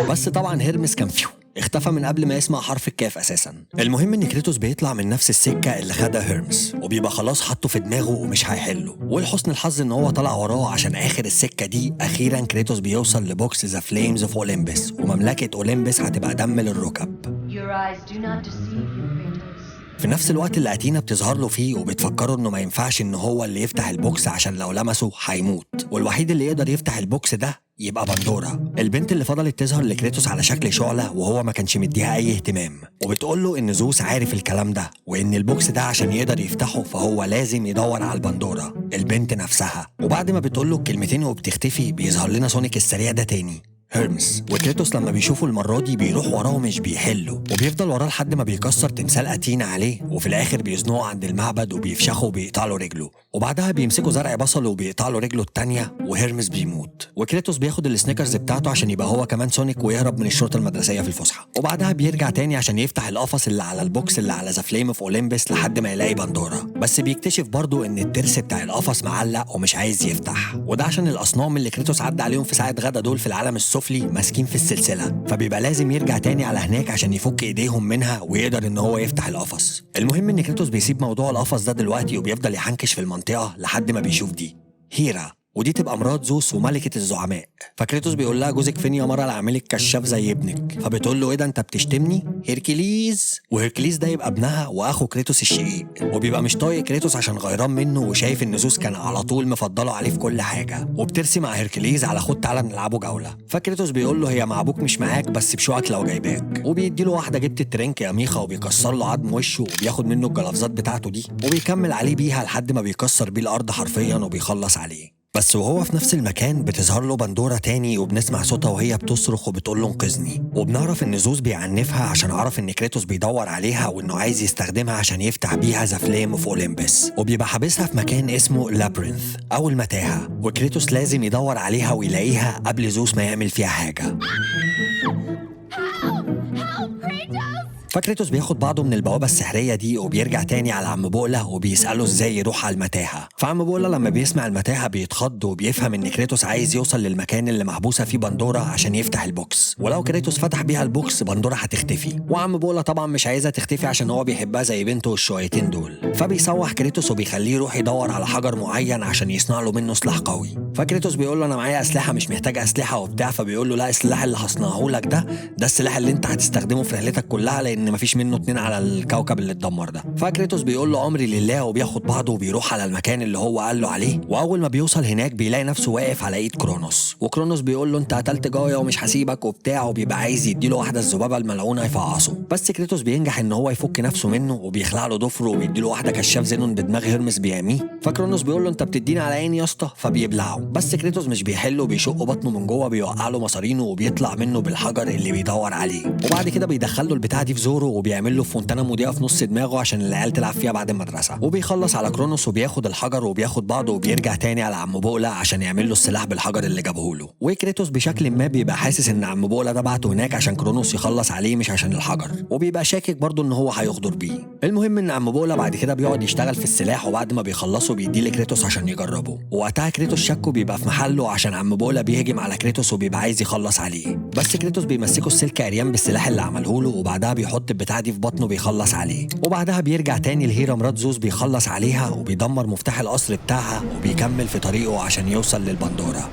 بس طبعا هيرمس كان اختفى من قبل ما يسمع حرف الكاف اساسا. المهم ان كريتوس بيطلع من نفس السكه اللي خدها هيرمس وبيبقى خلاص حاطه في دماغه ومش هيحله، ولحسن الحظ ان هو طلع وراه عشان اخر السكه دي اخيرا كريتوس بيوصل لبوكس ذا فليمز اوف اولمبس، ومملكه اولمبس هتبقى دم للركب. Your eyes do not deceive you, Kratos. في نفس الوقت اللي اتينا بتظهر له فيه وبتفكره انه ما ينفعش ان هو اللي يفتح البوكس عشان لو لمسه هيموت، والوحيد اللي يقدر يفتح البوكس ده يبقى باندورا البنت اللي فضلت تظهر لكريتوس على شكل شعلة وهو ما كانش مديها اي اهتمام، وبتقول له ان زوس عارف الكلام ده وان البوكس ده عشان يقدر يفتحه فهو لازم يدور على الباندورا البنت نفسها. وبعد ما بتقول له الكلمتين وبتختفي بيظهر لنا سونيك السريع ده تاني هيرمس. وكريتوس لما بيشوفه المرة دي بيروح وراه مش بيحله، وبيفضل وراه لحد ما بيكسر تمثال أتينا عليه، وفي الآخر بيزنقه عند المعبد وبيفشخه وبيقطع له رجله، وبعدها بيمسكوا زرع بصل وبيقطع له رجله التانية، وهيرمس بيموت. وكريتوس بياخد السنيكرز بتاعته عشان يبقى هو كمان سونيك ويهرب من الشرطة المدرسية في الفسحة، وبعدها بيرجع تاني عشان يفتح القفص اللي على البوكس اللي على ذا فليم اوف اولمبس لحد ما يلاقي بندورا، بس بيكتشف برضو ان الترس بتاع القفص معلق ومش عايز يفتح، وده عشان الاصنام اللي كريتوس عدى عليهم في ساعة غدا دول في العالم السفلي ماسكين في السلسلة، فبيبقى لازم يرجع تاني على هناك عشان يفك ايديهم منها ويقدر ان هو يفتح القفص. المهم ان كريتوس بيسيب موضوع القفص ده دلوقتي وبيفضل يحنكش في المنطقة لحد ما بيشوف دي هيرا، ودي تبقى مرات زوس وملكة الزعماء. فكريتوس بيقول لها جوزك فين يا مرة اللي عاملك كشاف زي ابنك، فبتقول له ايه ده انت بتشتمني؟ هيركليز. وهيركليز ده يبقى ابنها واخو كريتوس الشقيق، وبيبقى مش طايق كريتوس عشان غيران منه وشايف ان زوس كان على طول مفضله عليه في كل حاجة، وبترسي مع هيركليز على خد تعالى نلعبوا جولة. فكريتوس بيقول له هي مع ابوك مش معاك بس بشوقك لو جايباك، وبيدي له واحدة جبت الترنك يا ميخا وبيكسر له عظم وشه وبياخد منه الجلافزات بتاعته دي وبيكمل عليه بيها لحد ما بيكسر بيه الارض حرفيا وبيخلص عليه. بس وهو في نفس المكان بتظهر له بندورا تاني وبنسمع صوتها وهي بتصرخ وبتقول له انقذني، وبنعرف ان زوس بيعنفها عشان عرف ان كريتوس بيدور عليها وانه عايز يستخدمها عشان يفتح بيها ذا فليم اوف اولمبس، وبيبقى حابسها في مكان اسمه لابرينث او المتاهه، وكريتوس لازم يدور عليها ويلاقيها قبل زوس ما يعمل فيها حاجه. فكريتوس بياخد بعضه من البوابة السحرية دي وبيرجع تاني على عم بوقلة وبيسأله ازاي يروح على المتاهة، فعم بوقلة لما بيسمع المتاهة بيتخض وبيفهم ان كريتوس عايز يوصل للمكان اللي محبوسة فيه بندورا عشان يفتح البوكس، ولو كريتوس فتح بيها البوكس بندورا هتختفي، وعم بوقلة طبعا مش عايزها تختفي عشان هو بيحبها زي بنته الشويتين دول، فبيسوح كريتوس وبيخليه يروح يدور على حجر معين عشان يصنع له منه سلاح قوي. فكريتوس بيقول له انا معايا اسلحة مش محتاج اسلحة وبتاع، فبيقول له لا السلاح اللي هصنعه لك ده السلاح اللي انت هتستخدمه في رحلتك كلها لان مفيش منه اتنين على الكوكب اللي اتدمر ده. فكريتوس بيقول له امري لله وبياخد بعضه وبيروح على المكان اللي هو قال له عليه، واول ما بيوصل هناك بيلاقي نفسه واقف على ايد كرونوس، وكرونوس بيقول له انت قتلت جايا ومش هسيبك وبتاع، وبيبقى عايز يديله واحده الذبابه الملعونه يفعصه، بس كريتوس بينجح ان هو يفك نفسه منه وبيخلع له ضفره وبيديله واحده كشاف زينون بدماغ هيرمس بيعميه، فكرونوس بيقول له انت بتديني على عيني يا اسطى، فبيبلعه، بس كريتوس مش بيحله وبيشق بطنه من جوه بيوقع له مصارينه وبيطلع منه بالحجر اللي بيدور عليه، وبعد كده بيدخل له البتاع دي في زوره وبيعمل له فونتانا مضيئه في نص دماغه عشان العيال تلعب فيها بعد المدرسه، وبيخلص على كرونوس وبياخد الحجر وبياخد بعضه وبيرجع تاني على عم بوقلة عشان يعمل له السلاح بالحجر اللي جابه له، وكريتوس بشكل ما بيبقى حاسس ان عم بوقلة ده بعته هناك عشان كرونوس يخلص عليه مش عشان الحجر، وبيبقى شاكك برضه ان هو هيغدر بيه. المهم ان عم بوقلة بعد كده بيقعد يشتغل في السلاح، وبعد ما بيخلصه بيديه لكريتوس عشان يجربه، ووقتها كريتوس شكه بيبقى في محله عشان عم بوقلة بيهجم على كريتوس وبيبقى عايز يخلص عليه، بس كريتوس بيمسكه السلك عريان بالسلاح اللي عمله له، وبعدها بيحط البتاع دي في بطنه بيخلص عليه، وبعدها بيرجع تاني لهيرا مرات زوس بيخلص عليها وبيدمر مفتاح القصر بتاعها وبيكمل في طريقه عشان يوصل للبندورة.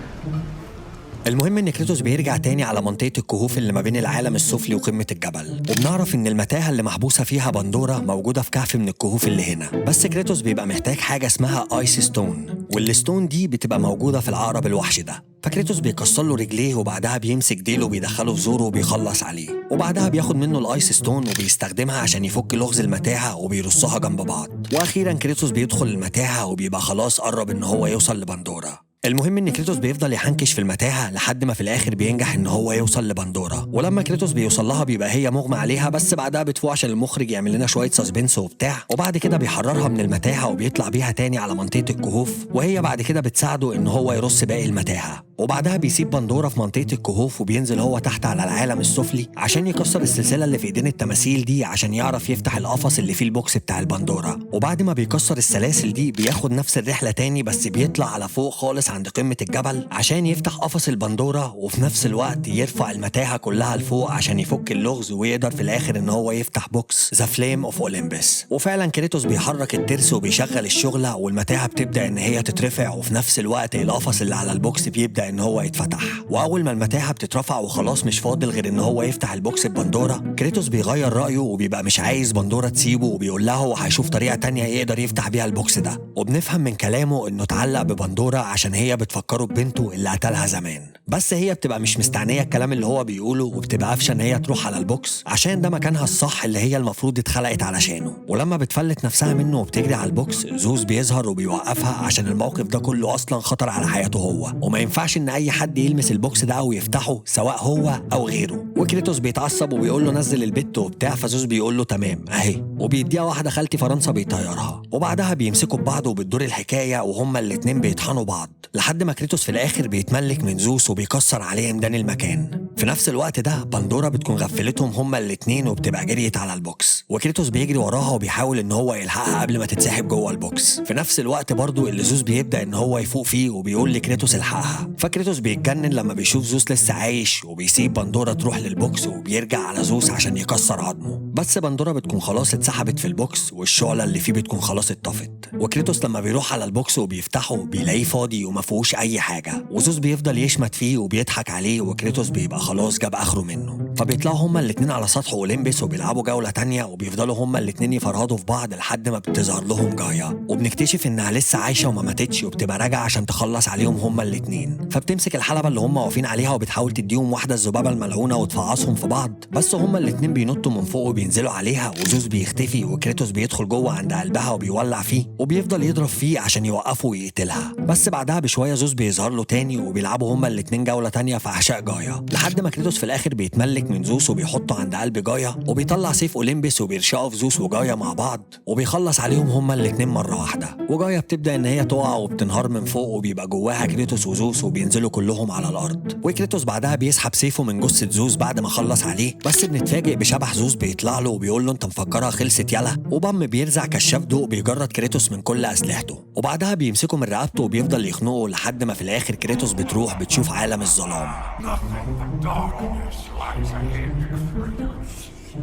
المهم ان كريتوس بيرجع تاني على منطقة الكهوف اللي ما بين العالم السفلي وقمة الجبل، وبنعرف ان المتاهة اللي محبوسة فيها بندورا موجودة في كهف من الكهوف اللي هنا، بس كريتوس بيبقى محتاج حاجة اسمها ايس ستون، والستون دي بتبقى موجودة في العقرب الوحش ده، فكريتوس بيكسر له رجليه وبعدها بيمسك ديله وبيدخله في زوره وبيخلص عليه، وبعدها بياخد منه الايس ستون وبيستخدمها عشان يفك لغز المتاهة وبيرصها جنب بعض، واخيرا كريتوس بيدخل المتاهة وبيبقى خلاص قرب ان هو يوصل لبندورا. المهم ان كريتوس بيفضل يحنكش في المتاهه لحد ما في الاخر بينجح ان هو يوصل لبندورا، ولما كريتوس بيوصل لها بيبقى هي مغمى عليها، بس بعدها بتفوق عشان المخرج يعمل لنا شويه سسبنس وبتاع، وبعد كده بيحررها من المتاهه وبيطلع بيها تاني على منطقه الكهوف، وهي بعد كده بتساعده ان هو يرص باقي المتاهه، وبعدها بيسيب بندورا في منطقه الكهوف وبينزل هو تحت على العالم السفلي عشان يكسر السلسله اللي في ايدين التماثيل دي عشان يعرف يفتح القفص اللي فيه البوكس بتاع البندورا، وبعد ما بيكسر السلاسل دي بياخد نفس الرحله تاني بس بيطلع على فوق خالص عند قمه الجبل عشان يفتح قفص البندورا، وفي نفس الوقت يرفع المتاهه كلها لفوق عشان يفك اللغز ويقدر في الاخر ان هو يفتح بوكس ذا فليم اوف اولمبس. وفعلا كريتوس بيحرك الترس وبيشغل الشغله والمتاهه بتبدا ان هي تترفع، وفي نفس الوقت القفص اللي على البوكس بيبدا ان هو يتفتح، واول ما المتاهه بتترفع وخلاص مش فاضل غير ان هو يفتح البوكس ببندورا، كريتوس بيغير رايه وبيبقى مش عايز بندورا تسيبه وبيقول لها هو هيشوف طريقه تانية يقدر يفتح بيها البوكس ده، وبنفهم من كلامه انه اتعلق ببندورا عشان هي بتفكره بنته اللي قتلها زمان، بس هي بتبقى مش مستعنيه الكلام اللي هو بيقوله وبتبقى قافشه ان هي تروح على البوكس عشان ده مكانها الصح اللي هي المفروض اتخلقت علشانه، ولما بتفلت نفسها منه وبتجري على البوكس زوس بيظهر وبيوقفها عشان الموقف ده كله اصلا خطر على حياته هو، وما ينفعش ينفعش ان اي حد يلمس البوكس ده او يفتحه سواء هو او غيره. وكريتوس بيتعصب وبيقول له نزل البت وبتاع، فزوس بيقول له تمام اهي، وبيديها واحده خالتي فرنسا بيطيرها. وبعدها بيمسكوا ببعض وبتدور الحكايه وهما الاتنين بيطحنوا بعض لحد ما كريتوس في الاخر بيتملك من زوس وبيكسر عليه ميدان المكان. في نفس الوقت ده بندورا بتكون غفلتهم هما الاتنين وبتبقى جريت على البوكس، وكريتوس بيجري وراها وبيحاول ان هو يلحقها قبل ما تتسحب جوه البوكس. في نفس الوقت برضو اللي زوس بيبدا ان هو يفوق فيه وبيقول لكريتوس الحقها، فكريتوس بيتجنن لما بيشوف زوس لسه عايش وبيسيب بندورا تروح للبوكس وبيرجع على زوس عشان يكسر عظمه. بس بندورا بتكون خلاص اتسحبت في البوكس والشعله اللي فيه بتكون خلاص اتطفت. وكريتوس لما بيروح على البوكس وبيفتحه بيلاقيه فاضي وما فيهوش اي حاجه، وزوس بيفضل يشمت فيه وبيضحك عليه، وكريتوس بيبقى خلاص جاب اخره منه. فبيطلعوا هما الاتنين على سطح اولمبس وبيلعبوا جوله تانية، وبيفضلوا هما الاتنين يفرهدوا في بعض لحد ما بتظهر لهم جايا، وبنكتشف انها لسه عايشه وما ماتتش وبتبقى راجعه عشان تخلص عليهم هما الاتنين. فبتمسك الحلبه اللي هما واقفين عليها وبتحاول تديهم واحده الذبابه الملعونه وتفعصهم في بعض، بس هما الاتنين بينطوا من فوق وبينزلوا عليها، وزوس بيختفي وكريتوس بيدخل جوه عند قلبها وبيولع فيه وبيفضل يضرب فيه عشان يوقفه ويقتلها. بس بعدها بشويه زوس بيظهر له تاني وبيلعبوا هما الاتنين جوله تانية في احشاء جايا لحد ما كريتوس في الاخر بيتملك من زوس وبيحطه عند قلب جايا وبيطلع سيف اولمبس وبيرشقه في زوس وجايا مع بعض وبيخلص عليهم هما الاتنين مره واحده. وجايا بتبدا ان هي تقع وبتنهار من فوق وبيبقى جواها كريتوس وزوس وبينزلوا كلهم على الارض. وكريتوس بعدها بيسحب سيفه من جثه زوس بعد ما خلص عليه، بس بنتفاجئ بشبح زوس بيطلع له وبيقول له انت مفكرها خلصت يلا، وبام بيرزع كشاف ضوء بيجرد كريتوس من كل اسلحته، وبعدها بيمسكه من رقبته وبيفضل يخنقه لحد ما في الاخر كريتوس بتروح بتشوف عالم الظلام.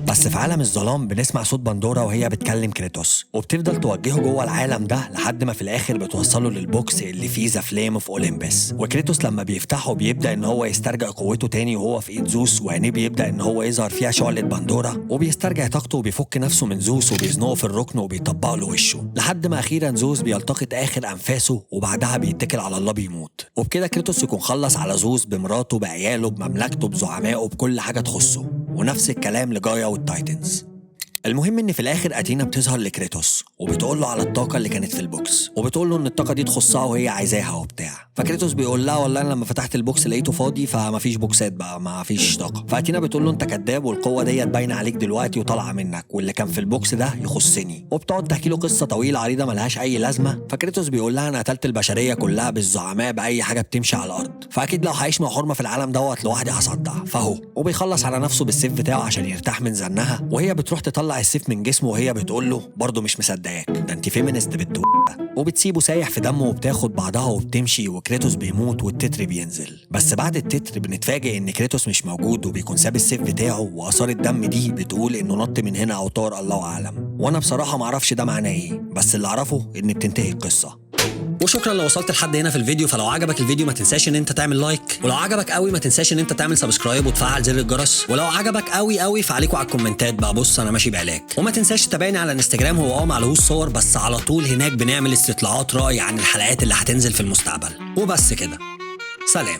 بس في عالم الظلام بنسمع صوت بندورا وهي بتكلم كريتوس، وبتفضل توجهه جوه العالم ده لحد ما في الاخر بتوصله للبوكس اللي فيه ذا فليم اوف اولمبس. وكريتوس لما بيفتحه بيبدا ان هو يسترجع قوته تاني وهو في ايد زوس، وعينيه بيبدا ان هو يظهر فيها شعله بندورا، وبيسترجع طاقته وبيفك نفسه من زوس وبيزنقه في الركن وبيطبق له وشه لحد ما اخيرا زوس بيلتقط اخر انفاسه وبعدها بيتكل على الله بيموت. وبكده كريتوس يكون خلص على زوس بمراته بعياله بمملكته بزعمائه بكل حاجه تخصه. ونفس الكلام لجايا والتايتنز. المهم ان في الاخر اتينا بتظهر لكريتوس وبتقول له على الطاقه اللي كانت في البوكس، وبتقول له ان الطاقه دي تخصها وهي عايزاها وبتاع. فكريتوس بيقول لها والله انا لما فتحت البوكس لقيته فاضي فما فيش بوكسات بقى، ما فيش طاقه. فاتينا بتقول له انت كذاب والقوه ديت باينه عليك دلوقتي وطالعه منك، واللي كان في البوكس ده يخصني، وبتقعد تحكي له قصه طويله عريضه ملهاش اي لازمه. فكريتوس بيقول لها انا قتلت البشريه كلها بالزعماء باي حاجه بتمشي على الارض، فاكيد لو هعيش مع حرمه في العالم دوت لوحدي هصدع فهو. وبيخلص على نفسه بالسيف بتاعه عشان يرتاح من زنها، وهي بتروح تطلع السيف من جسمه وهي بتقول له برضه مش مصدقاك، ده انت فيمينست بنت. وبتسيبه سايح في دمه وبتاخد بعضها وبتمشي، وكريتوس بيموت والتتر بينزل. بس بعد التتر بنتفاجئ ان كريتوس مش موجود وبيكون ساب السيف بتاعه، واثار الدم دي بتقول انه نط من هنا او طار الله اعلم، وانا بصراحه معرفش ده معناه ايه، بس اللي اعرفه ان بتنتهي القصه. وشكرا لو وصلت لحد هنا في الفيديو. فلو عجبك الفيديو ما تنساش ان انت تعمل لايك، ولو عجبك قوي ما تنساش ان انت تعمل سبسكرايب وتفعل زر الجرس، ولو عجبك قوي فعليكوا على الكومنتات بقى، بص انا ماشي بعلاك. وما تنساش تتابعني على الانستجرام، هو معلهوش صور بس على طول هناك بنعمل استطلاعات رأي عن الحلقات اللي هتنزل في المستقبل. وبس كده، سلام.